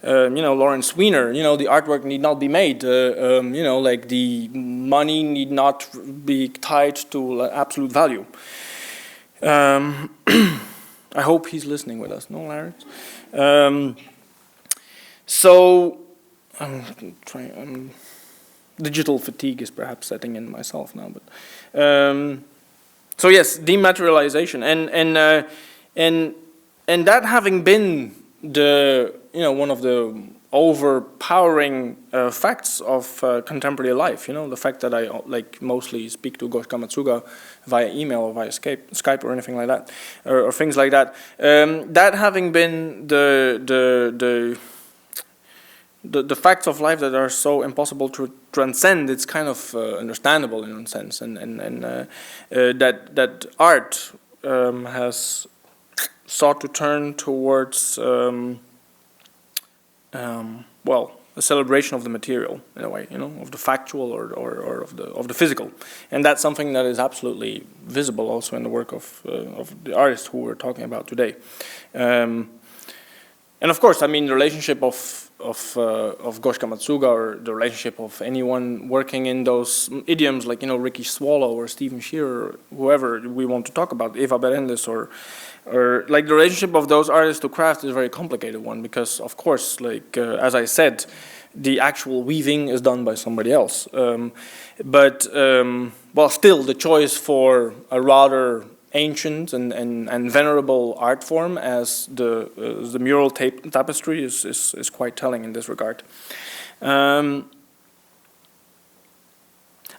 Lawrence Weiner, the artwork need not be made. Like the money need not be tied to absolute value. I hope he's listening with us. No, Larry. So I'm trying. Digital fatigue is perhaps setting in myself now, but so yes, dematerialization, and that having been the one of the overpowering facts of contemporary life, the fact that I mostly speak to Goshka Macuga via email or via Skype or anything like that, or things like that. That having been the facts of life that are so impossible to transcend, it's kind of understandable in a sense, and that art has sought to turn towards a celebration of the material in a way, of the factual or of the physical, and that's something that is absolutely visible also in the work of the artists who we're talking about today, and of course, I mean the relationship of Goshka Macuga, or the relationship of anyone working in those idioms like Ricky Swallow or Stephen Shearer, or whoever we want to talk about, Eva Berendes, or like the relationship of those artists to craft is a very complicated one, because of course, as I said, the actual weaving is done by somebody else. But still the choice for a rather ancient and venerable art form as the mural tapestry is quite telling in this regard. I'm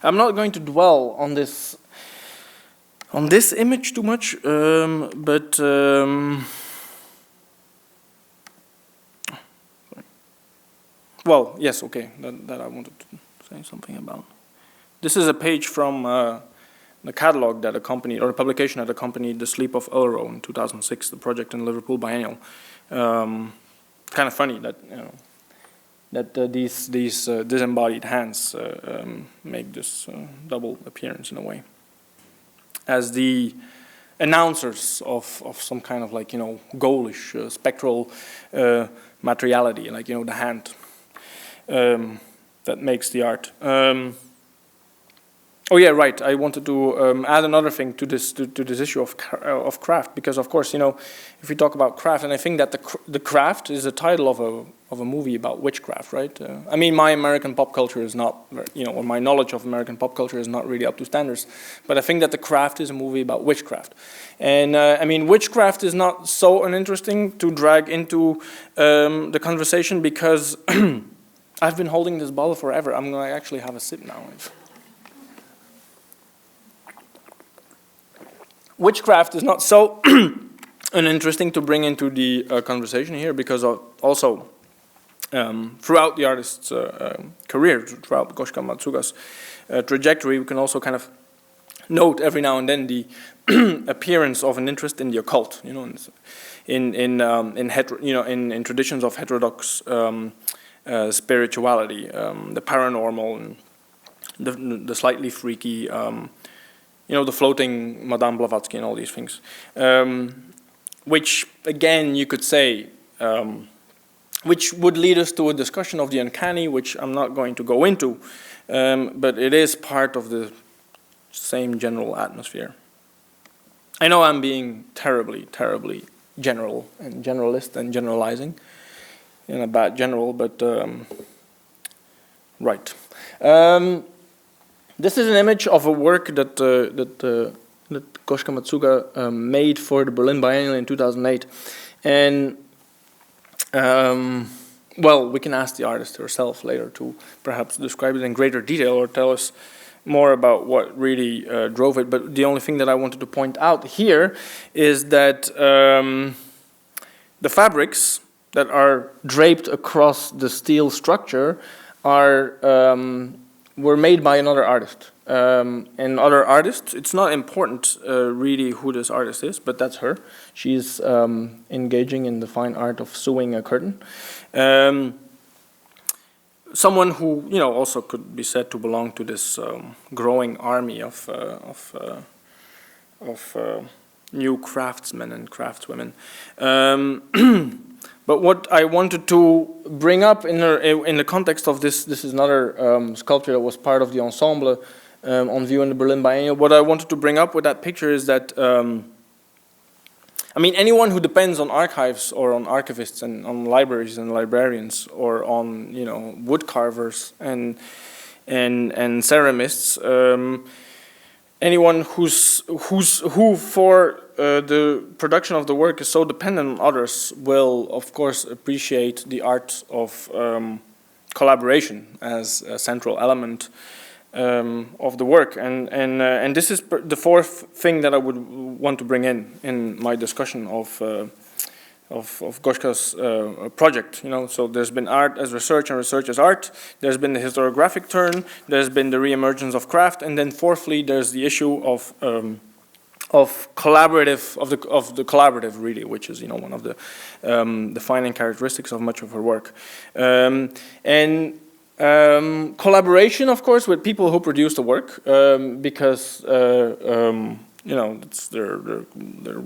not going to dwell on this image too much, but well, yes, okay, that I wanted to say something about. This is a page from the catalog that accompanied, or the publication that accompanied The Sleep of Ulro in 2006, the project in Liverpool Biennial. Kind of funny that these disembodied hands make this double appearance in a way, as the announcers of some kind of goalish spectral materiality, the hand that makes the art. Oh yeah, right. I wanted to add another thing to this issue of craft, because of course, if we talk about craft, and I think that the craft is the title of a movie about witchcraft, right? I mean, my American pop culture is not, or my knowledge of American pop culture is not really up to standards, but I think that The Craft is a movie about witchcraft, and I mean, witchcraft is not so uninteresting to drag into the conversation, because I've been holding this bottle forever. I'm going to actually have a sip now. Witchcraft is not so uninteresting to bring into the conversation here, because also throughout the artist's career, throughout Goshka Macuga's trajectory, we can also kind of note every now and then the appearance of an interest in the occult, in traditions of heterodox spirituality, the paranormal, and the slightly freaky. the floating Madame Blavatsky and all these things, which again you could say, which would lead us to a discussion of the uncanny, which I'm not going to go into, but it is part of the same general atmosphere. I know I'm being terribly, terribly general and generalist and generalizing in a bad general, but right. This is an image of a work that Goshka Macuga made for the Berlin Biennial in 2008, and well, we can ask the artist herself later to perhaps describe it in greater detail or tell us more about what really drove it. But the only thing that I wanted to point out here is that the fabrics that are draped across the steel structure were made by another artist. And other artists, it's not important really who this artist is, but that's her. She's engaging in the fine art of sewing a curtain. Someone who also could be said to belong to this growing army of new craftsmen and craftswomen. But what I wanted to bring up in the context of this is another sculpture that was part of the ensemble on view in the Berlin Biennial. What I wanted to bring up with that picture is that, anyone who depends on archives or on archivists and on libraries and librarians or on wood carvers and ceramists, anyone who for the production of the work is so dependent on others will, of course, appreciate the art of collaboration as a central element of the work. And this is the fourth thing that I would want to bring in my discussion of Goshka's project. So there's been art as research and research as art. There's been the historiographic turn. There's been the reemergence of craft, and then fourthly, there's the issue of collaborative of the collaborative, really, which is one of the defining characteristics of much of her work. Collaboration, of course, with people who produce the work, because they're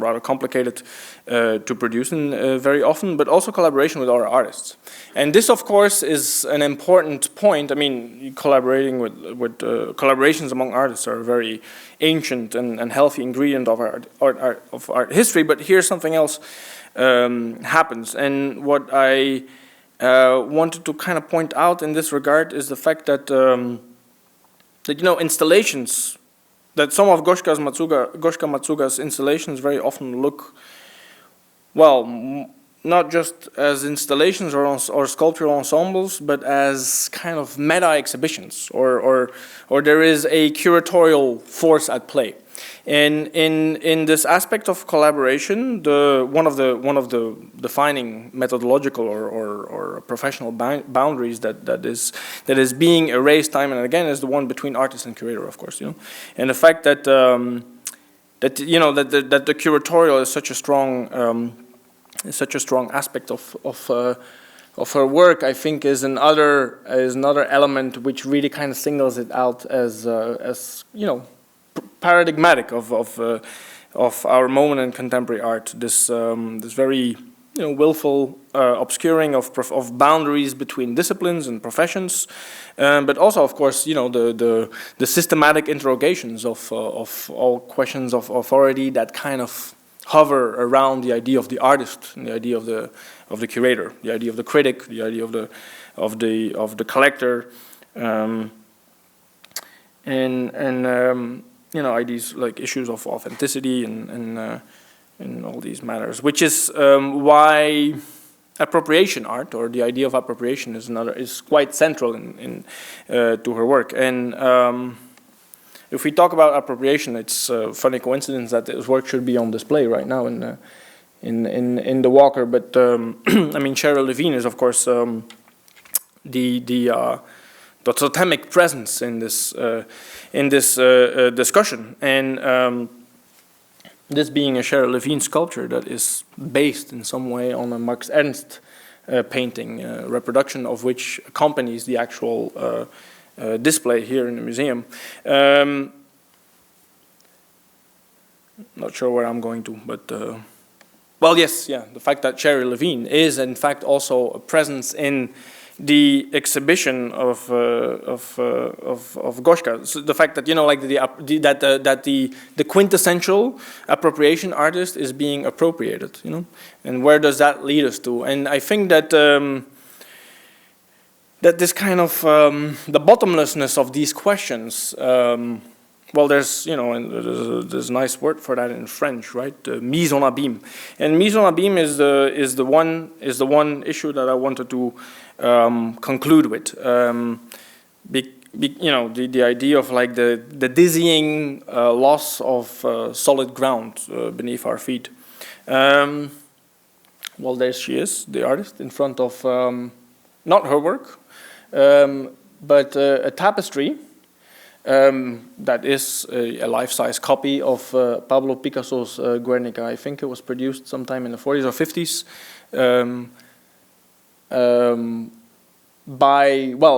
rather complicated to produce very often, but also collaboration with other artists. And this, of course, is an important point. Collaborating with collaborations among artists are a very ancient and healthy ingredient of art history. But here something else happens, and what I wanted to kind of point out in this regard is the fact that installations, that some of Goshka Macuga's installations very often look, well, not just as installations or sculptural ensembles, but as kind of meta exhibitions, or there is a curatorial force at play. And in this aspect of collaboration, one of the defining methodological or professional boundaries that is being erased time and again is the one between artist and curator, of course, and the fact that the curatorial is such a strong aspect of her work, I think, is another element which really kind of singles it out as paradigmatic of our moment in contemporary art. This very willful obscuring of boundaries between disciplines and professions, but also, of course, the systematic interrogations of all questions of authority that kind of hover around the idea of the artist and the idea of the curator, the idea of the critic, the idea of the collector, ideas like issues of authenticity and all these matters, which is why appropriation art, or the idea of appropriation, is quite central to her work. And if we talk about appropriation, it's a funny coincidence that this work should be on display right now in the Walker. But Cheryl Levine is, of course, the totemic presence in this discussion, and this being a Cheryl Levine sculpture that is based in some way on a Max Ernst painting, reproduction of which accompanies the actual display here in the museum. Not sure where I'm going to, but well, yes, yeah. The fact that Sherry Levine is in fact also a presence in the exhibition of Goshka. So the fact that, you know, like the quintessential appropriation artist is being appropriated, you know, and where does that lead us to? And I think that that this kind of the bottomlessness of these questions. Well, there's, you know, and there's a nice word for that in French, right? Mise en abîme, and mise en abîme is the one issue that I wanted to conclude with. You know, the idea of like the dizzying loss of solid ground beneath our feet. Well, there she is, the artist, in front of not her work, but a tapestry. That is a life-size copy of Pablo Picasso's Guernica. I think it was produced sometime in the 40s or 50s.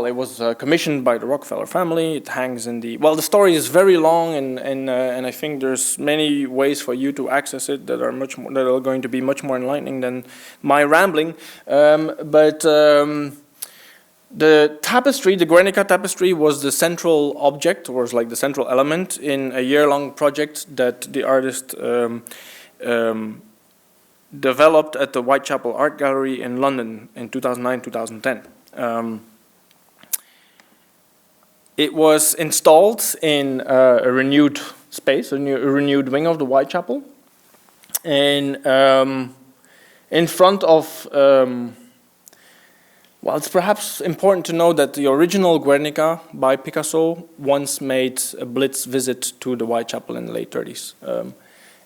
It was commissioned by the Rockefeller family. It hangs in the, well, the story is very long, and I think there's many ways for you to access it that are going to be much more enlightening than my rambling. The tapestry, the Guernica Tapestry, was the central object, or was like the central element in a year-long project that the artist developed at the Whitechapel Art Gallery in London in 2009-2010. It was installed in a renewed space, a renewed wing of the Whitechapel, and in front of well, it's perhaps important to know that the original Guernica by Picasso once made a blitz visit to the Whitechapel in the late 30s.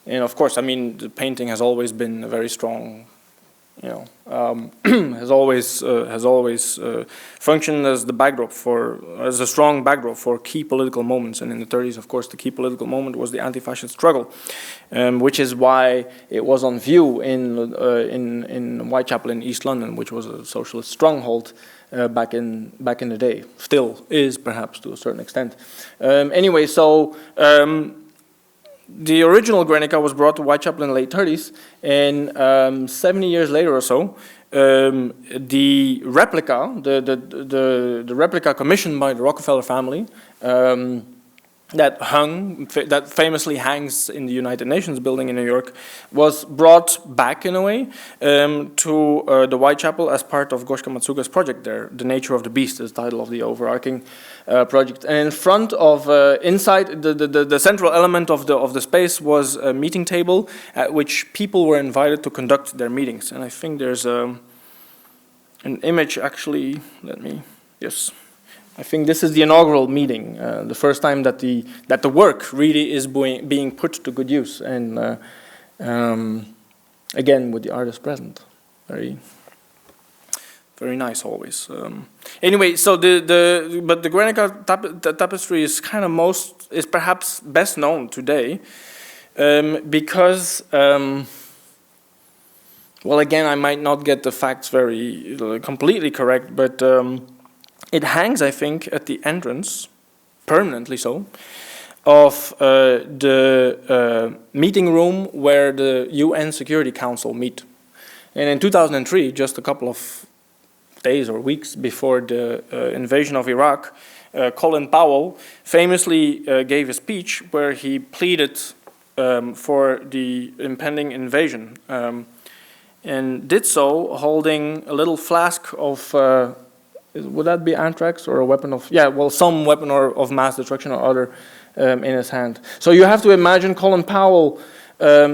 And of course, I mean, the painting has always been a very strong, you know, has always functioned as the backdrop as a strong backdrop for key political moments. And in the 30s, of course, the key political moment was the anti-fascist struggle, which is why it was on view in Whitechapel in East London, which was a socialist stronghold back in the day. Still is, perhaps, to a certain extent. Anyway, so. The original Guernica was brought to Whitechapel in the late 30s, and 70 years later or so, the replica, the replica commissioned by the Rockefeller family, that famously hangs in the United Nations building in New York, was brought back in a way to the Whitechapel as part of Goshka Macuga's project there. The Nature of the Beast is the title of the overarching project. And in front of, inside the central element of the space was a meeting table at which people were invited to conduct their meetings. And I think there's an image actually. Yes. I think this is the inaugural meeting, the first time that the work really is being put to good use, and again with the artist present, very nice always. Anyway, so but the Guernica tapestry is kind of is perhaps best known today because. Well, again, I might not get the facts very completely correct, but. It hangs, I think, at the entrance, permanently so, of the meeting room where the UN Security Council meet. And in 2003, just a couple of days or weeks before the invasion of Iraq, Colin Powell famously gave a speech where he pleaded for the impending invasion, and did so holding a little flask of would that be anthrax or a weapon of, some weapon of mass destruction or other in his hand. So you have to imagine Colin Powell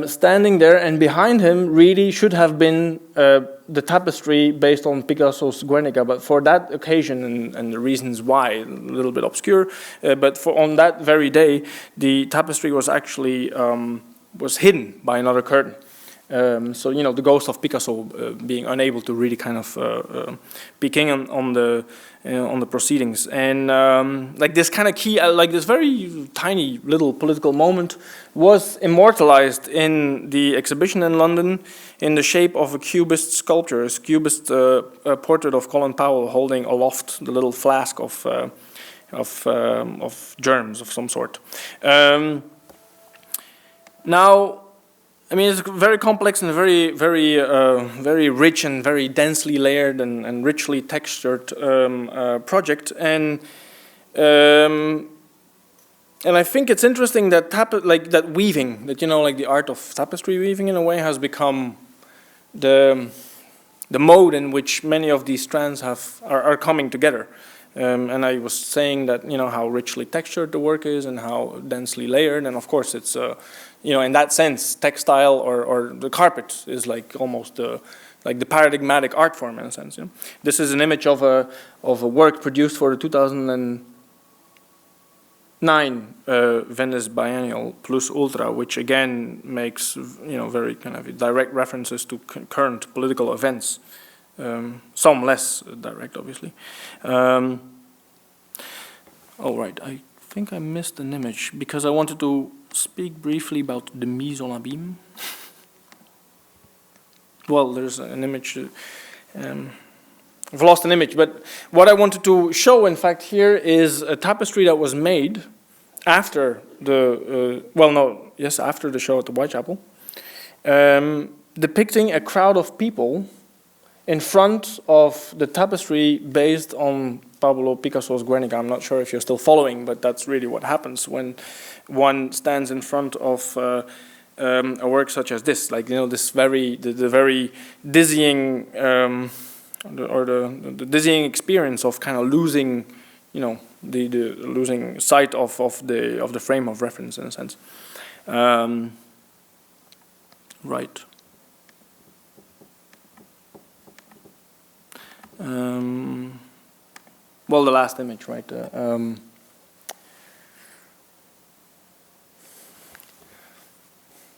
standing there, and behind him really should have been the tapestry based on Picasso's Guernica, but for that occasion, and the reasons why, a little bit obscure, but on that very day, the tapestry was actually was hidden by another curtain. So, you know, the ghost of Picasso being unable to really kind of be king on the proceedings, and like this kind of key, like this very tiny little political moment was immortalized in the exhibition in London in the shape of a cubist sculpture, a cubist portrait of Colin Powell holding aloft the little flask of germs of some sort. Now, I mean, it's very complex and very rich and very densely layered and richly textured project, and I think it's interesting that that weaving, that like the art of tapestry weaving in a way has become the mode in which many of these strands are coming together. And I was saying that how richly textured the work is and how densely layered, and of course it's in that sense textile or the carpet is like almost like the paradigmatic art form in a sense. This is an image of a work produced for the 2009 Venice Biennial Plus Ultra, which again makes very kind of direct references to current political events. Some less direct, obviously. Oh, right, I think I missed an image because I wanted to speak briefly about the mise en abîme. Well, there's an image. I've lost an image, but what I wanted to show, in fact, here is a tapestry that was made after the, after the show at the Whitechapel, depicting a crowd of people in front of the tapestry based on Pablo Picasso's Guernica. I'm not sure if you're still following, but that's really what happens when one stands in front of a work such as this, like this very dizzying the dizzying experience of kind of losing, the losing sight of the frame of reference in a sense. Right. Well, the last image, right?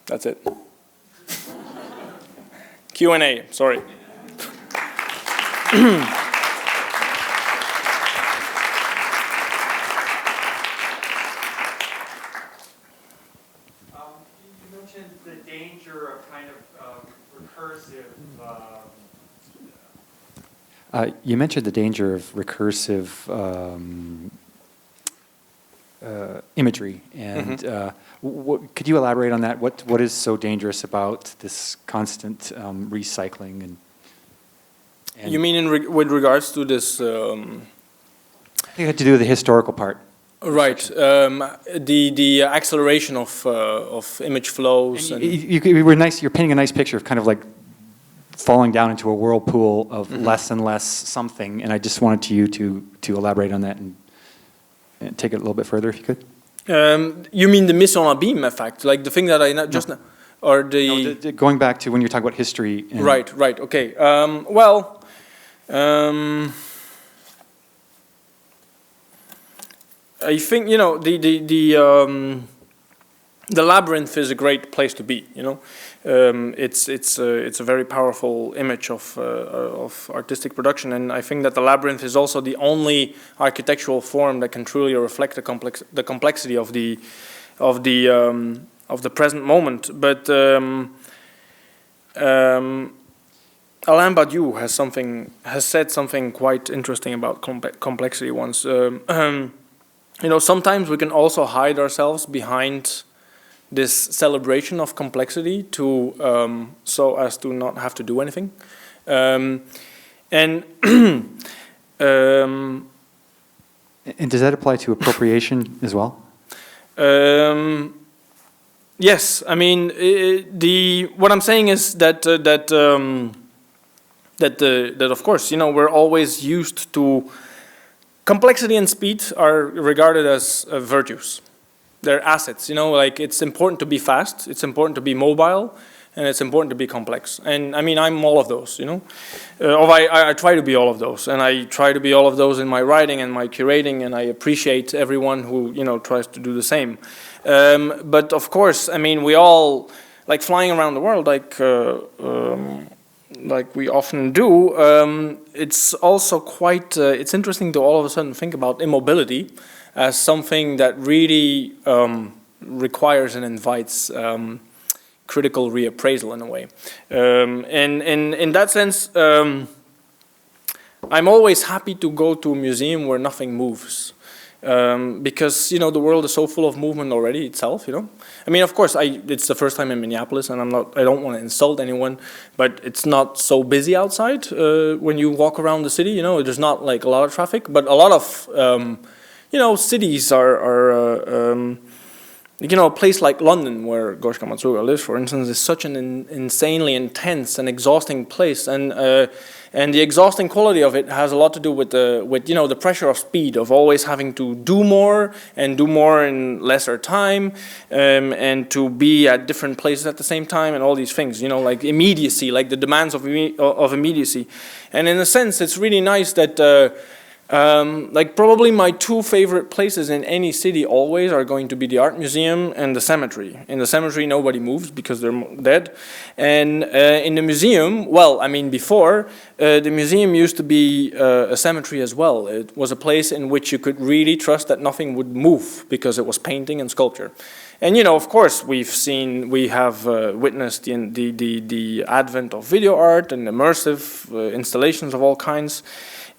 That's it. Q&A, sorry. You mentioned the danger of kind of recursive. You mentioned the danger of recursive imagery, and could you elaborate on that? What is so dangerous about this constant recycling? And you mean with regards to this? I think it had to do with the historical part. Right, the acceleration of image flows. And you were nice. You're painting a nice picture of kind of like falling down into a whirlpool of less and less something, and I just wanted you to elaborate on that and take it a little bit further, if you could. You mean the mise en abîme effect, like the thing that I just now, or the going back to when you're talking about history. And right, okay. I think the labyrinth is a great place to be. It's a very powerful image of artistic production, and I think that the labyrinth is also the only architectural form that can truly reflect the complexity of the present moment. But Alain Badiou has said something quite interesting about complexity once. Sometimes we can also hide ourselves behind this celebration of complexity so as to not have to do anything, and does that apply to appropriation as well? Yes, I mean what I'm saying is that of course we're always used to complexity and speed are regarded as virtues. They're assets, like it's important to be fast, it's important to be mobile, and it's important to be complex. And I mean, I'm all of those, I try to be all of those, and I try to be all of those in my writing and my curating, and I appreciate everyone who, tries to do the same. But of course, I mean, we all, like flying around the world, like we often do, it's also quite, it's interesting to all of a sudden think about immobility as something that really requires and invites critical reappraisal in a way. And in that sense, I'm always happy to go to a museum where nothing moves. because the world is so full of movement already itself. I mean, of course, it's the first time in Minneapolis, and I don't want to insult anyone, but it's not so busy outside when you walk around the city. There's not like a lot of traffic, but a lot of cities are. A place like London, where Goshka Macuga lives, for instance, is such an insanely intense and exhausting place, and the exhausting quality of it has a lot to do with the pressure of speed, of always having to do more and do more in lesser time, and to be at different places at the same time, and all these things. Like immediacy, like the demands of immediacy, and in a sense, it's really nice that. Like probably my two favorite places in any city always are going to be the art museum and the cemetery. In the cemetery nobody moves because they're dead, and in the museum, well, I mean before, the museum used to be a cemetery as well. It was a place in which you could really trust that nothing would move because it was painting and sculpture. And of course, we have witnessed the advent of video art and immersive installations of all kinds.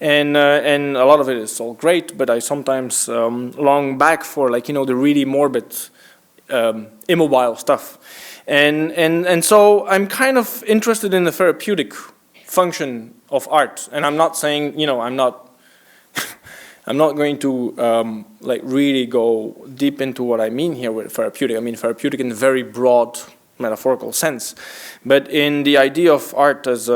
And a lot of it is all great, but I sometimes long back for the really morbid, immobile stuff, and so I'm kind of interested in the therapeutic function of art. And I'm not saying I'm not going to really go deep into what I mean here with therapeutic. I mean therapeutic in a very broad metaphorical sense, but in the idea of art as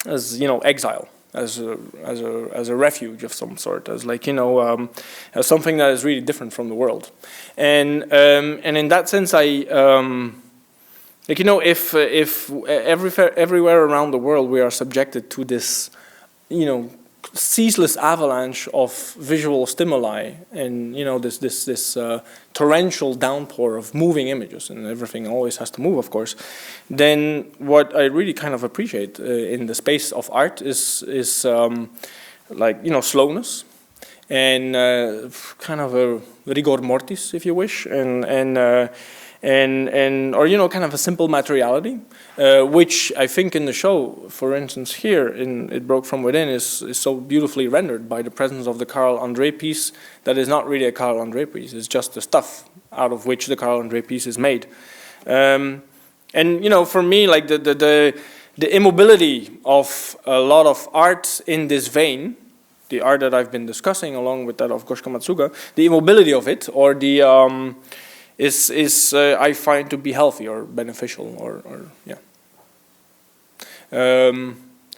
exile. As a refuge of some sort, as as something that is really different from the world, and in that sense, if everywhere around the world we are subjected to this, ceaseless avalanche of visual stimuli, and this torrential downpour of moving images, and everything always has to move, of course, then what I really kind of appreciate in the space of art is slowness, and kind of a rigor mortis, if you wish, or kind of a simple materiality, which I think in the show, for instance, here in It Broke From Within, is so beautifully rendered by the presence of the Carl André piece that is not really a Carl André piece. It's just the stuff out of which the Carl André piece is made. And for me, like the immobility of a lot of art in this vein, the art that I've been discussing along with that of Goshka Macuga, the immobility of it, or the is I find to be healthy or beneficial, or yeah.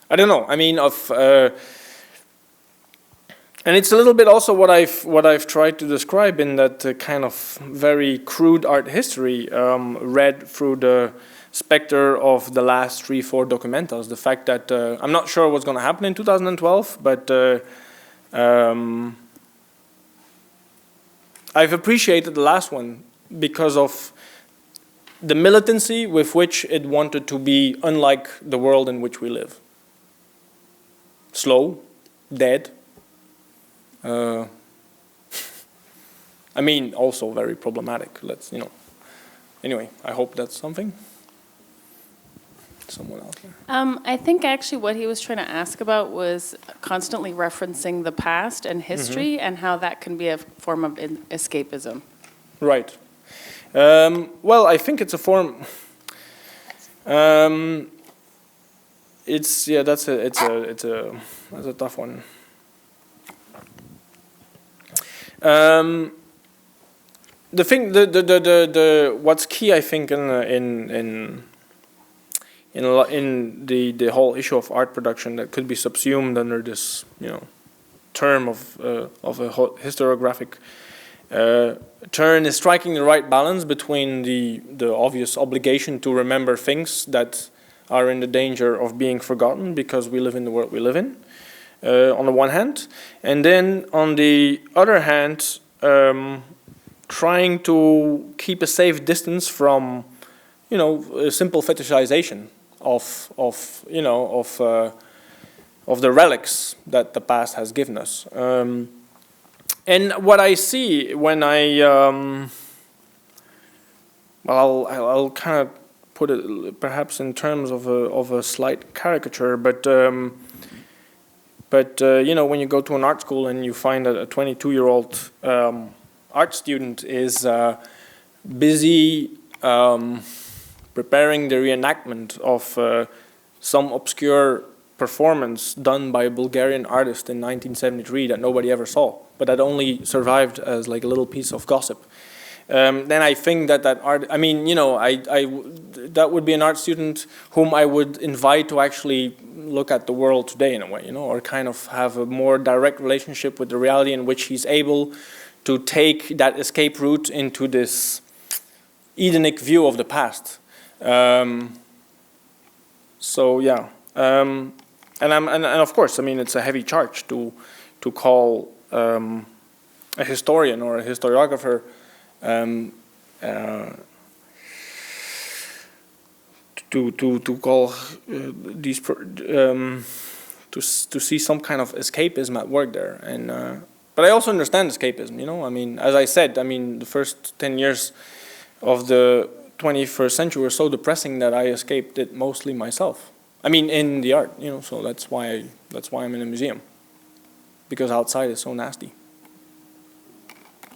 I don't know. I mean, and it's a little bit also what I've tried to describe in that kind of very crude art history, read through the specter of the last 3-4 documentals. The fact that I'm not sure what's going to happen in 2012, but I've appreciated the last one because of the militancy with which it wanted to be unlike the world in which we live. Slow, dead. I mean, also very problematic. Anyway, I hope that's something. Someone else there. I think actually what he was trying to ask about was constantly referencing the past and history, and how that can be a form of escapism. Right. Well, I think it's a form. It's a tough one. The thing, what's key, I think, in the whole issue of art production that could be subsumed under this, term of a historiographic turn, is striking the right balance between the obvious obligation to remember things that are in the danger of being forgotten because we live in the world we live in, on the one hand, and then on the other hand, trying to keep a safe distance from, a simple fetishization of the relics that the past has given us. And what I see when I'll kind of put it perhaps in terms of a slight caricature, but But you know, when you go to an art school and you find that a 22-year-old art student is busy preparing the reenactment of some obscure performance done by a Bulgarian artist in 1973 that nobody ever saw, but that only survived as like a little piece of gossip. Then I think that art, I mean, you know, that would be an art student whom I would invite to actually look at the world today in a way, you know, or kind of have a more direct relationship with the reality in which he's able to take that escape route into this Edenic view of the past. So yeah, and of course, I mean, it's a heavy charge to call a historian or a historiographer to call these to see some kind of escapism at work there, and but I also understand escapism. You know, I mean, as I said, I mean, the first 10 years of the 21st century were so depressing that I escaped it mostly myself. I mean, in the art, you know, so that's why I'm in a museum, because outside is so nasty.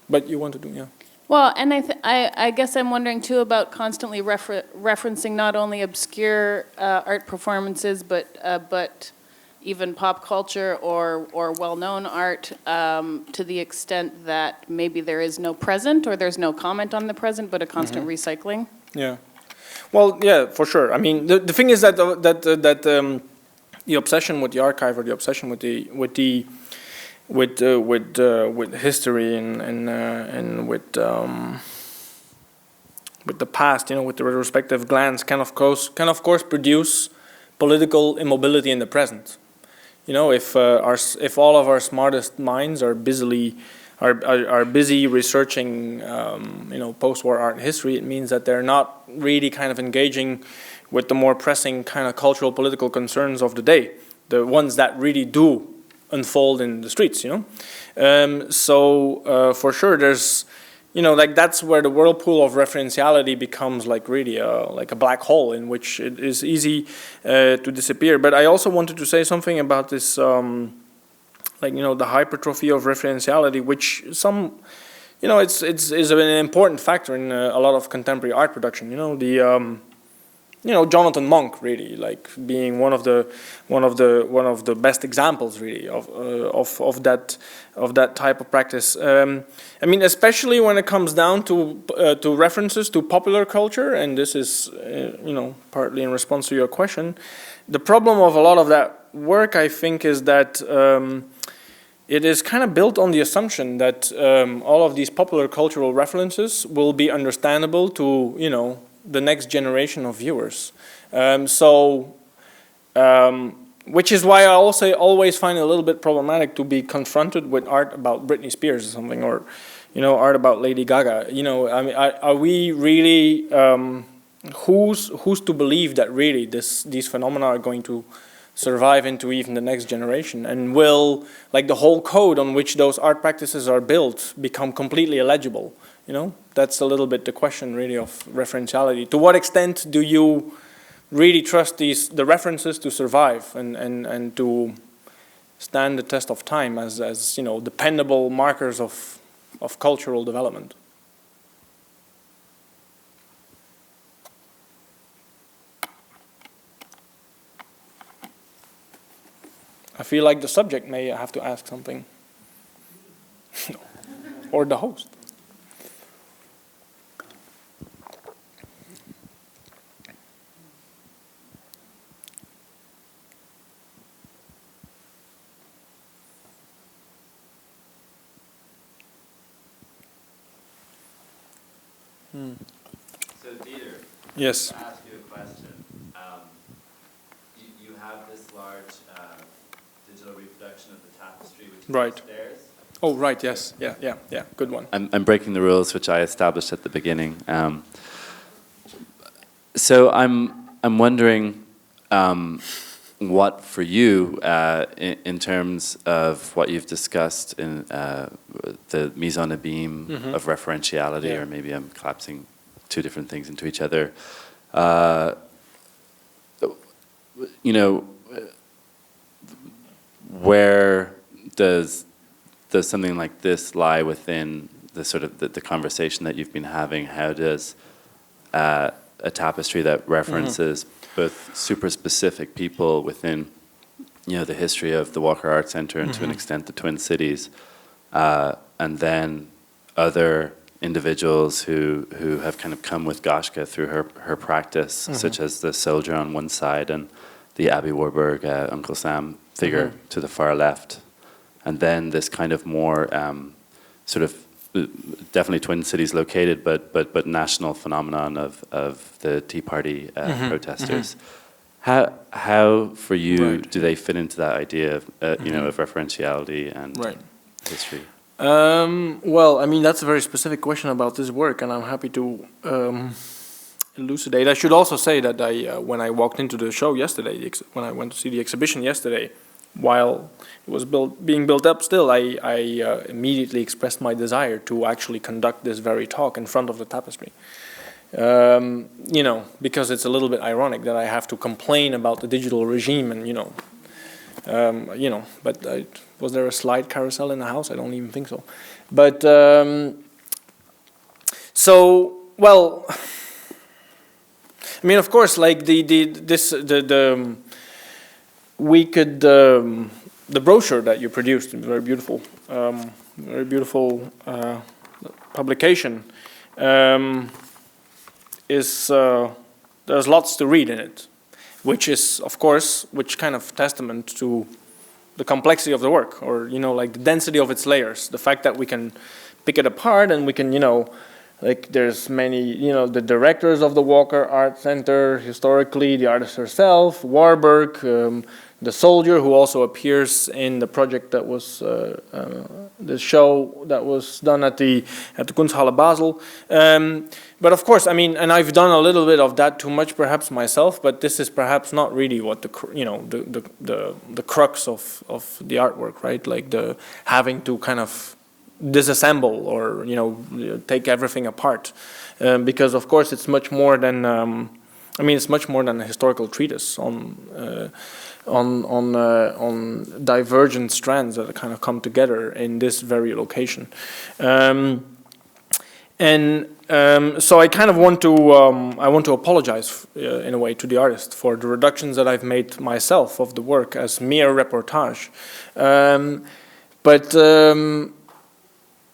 But you want to do, yeah. Well, and I guess I'm wondering too about constantly referencing not only obscure art performances, but even pop culture or well-known art, to the extent that maybe there is no present or there's no comment on the present, but a constant recycling. Yeah. Well, yeah, for sure. I mean, the thing is that the obsession with the archive, or the obsession with history and with the past, you know, with the retrospective glance, can of course produce political immobility in the present. You know, if all of our smartest minds are busy researching, you know, post-war art and history, it means that they're not really kind of engaging with the more pressing kind of cultural political concerns of the day, the ones that really do unfold in the streets, you know. So for sure, there's, you know, like that's where the whirlpool of referentiality becomes like really like a black hole in which it is easy to disappear. But I also wanted to say something about this, like, you know, the hypertrophy of referentiality, which some, you know, it's an important factor in a lot of contemporary art production. You know, the you know, Jonathan Monk really, like being one of the best examples really of that type of practice. I mean, especially when it comes down to references to popular culture, and this is you know, partly in response to your question. The problem of a lot of that work, I think, is that it is kind of built on the assumption that all of these popular cultural references will be understandable to, you know, the next generation of viewers. Which is why I also always find it a little bit problematic to be confronted with art about Britney Spears or something, or, you know, art about Lady Gaga. You know, I mean, are we really, who's to believe that really these phenomena are going to survive into even the next generation, and will, like, the whole code on which those art practices are built become completely illegible? You know, that's a little bit the question really of referentiality. To what extent do you really trust the references to survive and to stand the test of time as you know, dependable markers of cultural development? I feel like the subject may have to ask something. Or the host. So Dieter, Yes. to ask you a question. You have this large digital reproduction of the tapestry, which is Right. upstairs. Oh, right, yes. Yeah. Good one. I'm breaking the rules which I established at the beginning. So I'm wondering what for you, in terms of what you've discussed in the mise en abîme of referentiality, or maybe I'm collapsing two different things into each other. You know, where does something like this lie within the sort of the conversation that you've been having? How does a tapestry that references both super specific people within, the history of the Walker Art Centre and to an extent the Twin Cities, and then other individuals who have kind of come with Goshka through her practice, such as the soldier on one side and the Abby Warburg Uncle Sam figure to the far left, and then this kind of more sort of definitely Twin Cities located, but national phenomenon of the Tea Party protesters. How for you do they fit into that idea of of referentiality and history? Well, I mean, that's a very specific question about this work, and I'm happy to elucidate. I should also say that when I walked into the show yesterday, when I went to see the exhibition yesterday, while it was being built up still, I immediately expressed my desire to actually conduct this very talk in front of the tapestry. Because it's a little bit ironic that I have to complain about the digital regime and, but was there a slide carousel in the house? I don't even think so. But, I mean, of course, like we could, the brochure that you produced, very beautiful publication, there's lots to read in it, which is, of course, which kind of testament to the complexity of the work, or, like the density of its layers, the fact that we can pick it apart and we can, like there's many, the directors of the Walker Art Center, historically, the artist herself, Warburg, the soldier who also appears in the project that was, the show that was done at the Kunsthalle Basel. But of course, I mean, and I've done a little bit of that too much perhaps myself, but this is perhaps not really what the crux of the artwork, right? Like the having to kind of disassemble or take everything apart, because of course it's much more than it's much more than a historical treatise on divergent strands that kind of come together in this very location, so I kind of want to apologize in a way to the artist for the reductions that I've made myself of the work as mere reportage, but.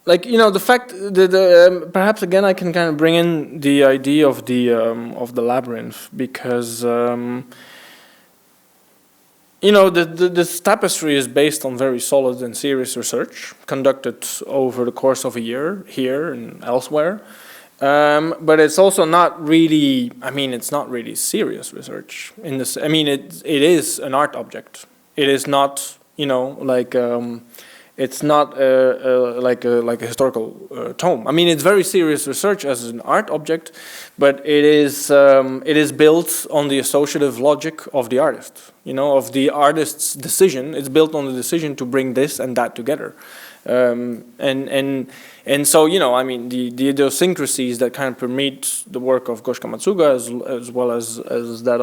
Like the fact that perhaps again I can kind of bring in the idea of the labyrinth, because this tapestry is based on very solid and serious research conducted over the course of a year here and elsewhere, but it's also not really. I mean, it's not really serious research in this. I mean, it is an art object. It is not like. It's not like a historical tome. I mean, it's very serious research as an art object, but it is built on the associative logic of the artist. Of the artist's decision. It's built on the decision to bring this and that together, and so I mean, the idiosyncrasies that kind of permeate the work of Goshka Macuga as well as that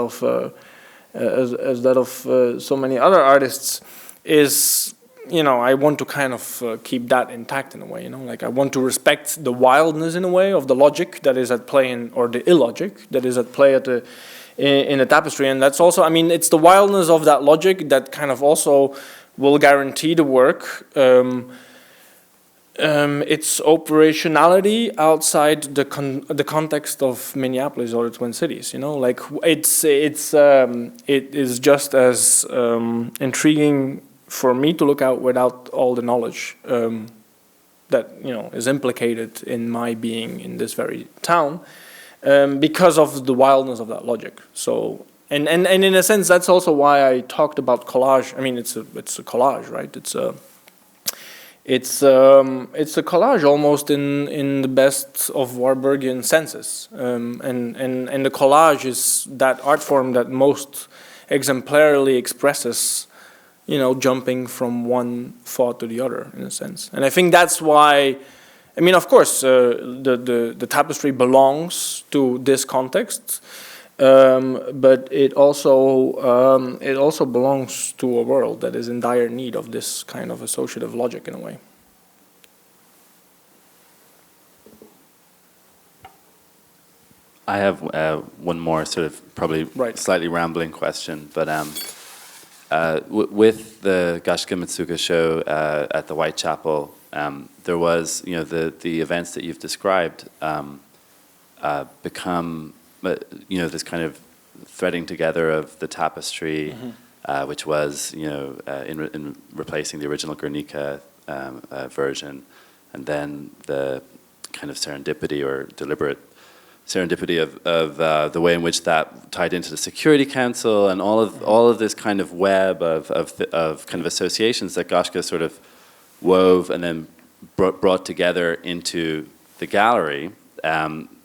of so many other artists is. I want to kind of keep that intact in a way, like I want to respect the wildness in a way of the logic that is at play or the illogic that is at play in the tapestry. And that's also, I mean, it's the wildness of that logic that kind of also will guarantee the work, its operationality outside the context of Minneapolis or the Twin Cities, like it is just as intriguing for me to look out without all the knowledge that is implicated in my being in this very town, because of the wildness of that logic. So and in a sense that's also why I talked about collage. I mean, it's a collage, right? It's a collage almost in the best of Warburgian senses, and the collage is that art form that most exemplarily expresses jumping from one thought to the other, in a sense. And I think that's why, I mean, of course, the tapestry belongs to this context, but it also belongs to a world that is in dire need of this kind of associative logic in a way. I have one more sort of probably Right. slightly rambling question, but with the Goshka Macuga show at the Whitechapel, there was, the events that you've described become, this kind of threading together of the tapestry, which was, in replacing the original Guernica version, and then the kind of serendipity or deliberate serendipity of the way in which that tied into the Security Council and all of this kind of web of kind of associations that Goshka sort of wove and then brought together into the gallery,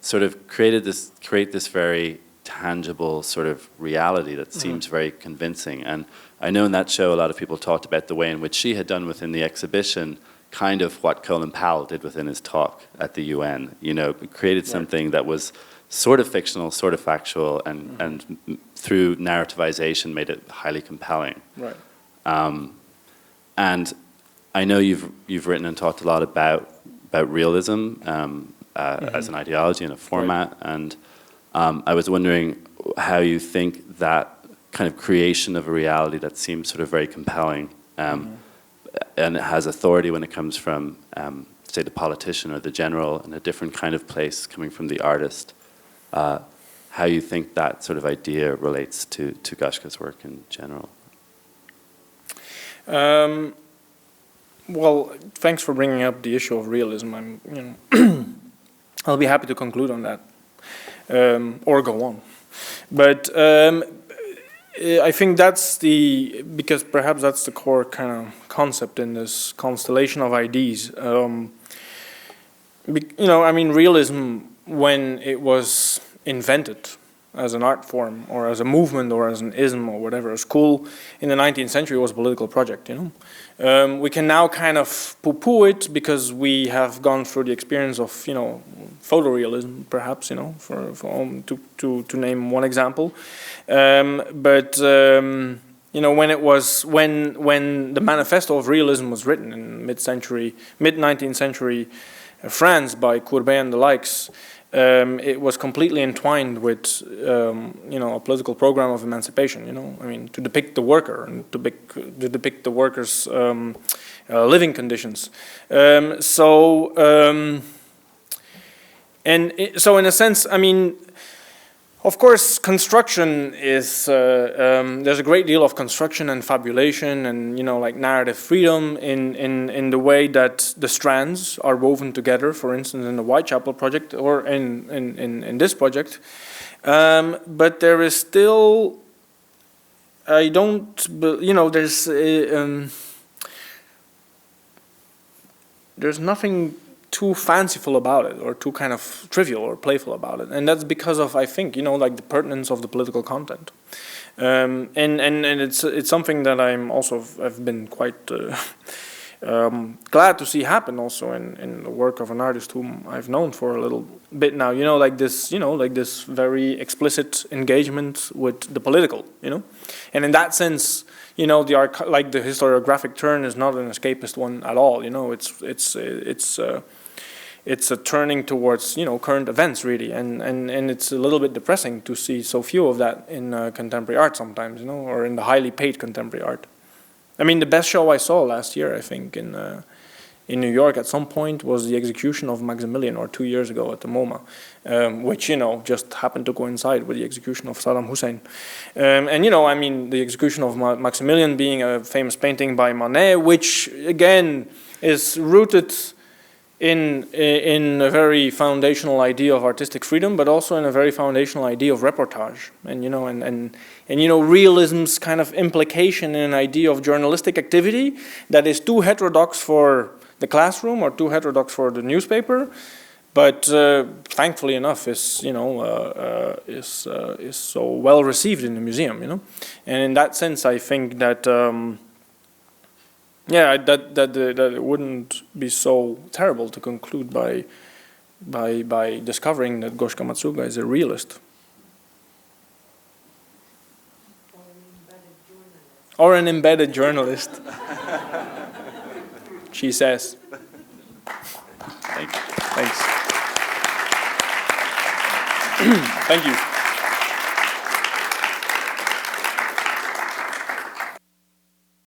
sort of create this very tangible sort of reality that seems very convincing. And I know in that show a lot of people talked about the way in which she had done within the exhibition kind of what Colin Powell did within his talk at the UN, created something that was sort of fictional, sort of factual, and through narrativization made it highly compelling. Right. And I know you've written and talked a lot about realism as an ideology and a format, and I was wondering how you think that kind of creation of a reality that seems sort of very compelling, and it has authority when it comes from, say, the politician or the general, in a different kind of place coming from the artist. How you think that sort of idea relates to Goshka's work in general? Well, thanks for bringing up the issue of realism. I'll be happy to conclude on that, or go on. But I think because perhaps that's the core kind of concept in this constellation of ideas. Realism, when it was invented as an art form or as a movement or as an ism or whatever, a school in the 19th century, was a political project, We can now kind of poo-poo it because we have gone through the experience of, photorealism, perhaps, to name one example. When the manifesto of realism was written in mid-19th century France by Courbet and the likes, it was completely entwined with, a political program of emancipation. To depict the worker and to depict the worker's living conditions. So in a sense, of course, construction is, there's a great deal of construction and fabulation and, narrative freedom in the way that the strands are woven together, for instance, in the Whitechapel project or in this project. But there is still, there's nothing too fanciful about it or too kind of trivial or playful about it, and that's because of, I think, the pertinence of the political content, and it's something that I've been quite glad to see happen also in the work of an artist whom I've known for a little bit now. This very explicit engagement with the political, and in that sense, the historiographic turn is not an escapist one at all. It's a turning towards current events, really, and it's a little bit depressing to see so few of that in contemporary art sometimes, or in the highly paid contemporary art. The best show I saw last year, I think, in New York at some point was the execution of Maximilian, or 2 years ago at the MoMA, which just happened to coincide with the execution of Saddam Hussein. The execution of Maximilian being a famous painting by Manet, which again is rooted in a very foundational idea of artistic freedom, but also in a very foundational idea of reportage, and realism's kind of implication in an idea of journalistic activity that is too heterodox for the classroom or too heterodox for the newspaper, but thankfully enough is so well received in the museum, and in that sense I think that. That it wouldn't be so terrible to conclude by discovering that Goshka Macuga is a realist. Or an embedded journalist. She says. Thank you. Thanks. Thank you.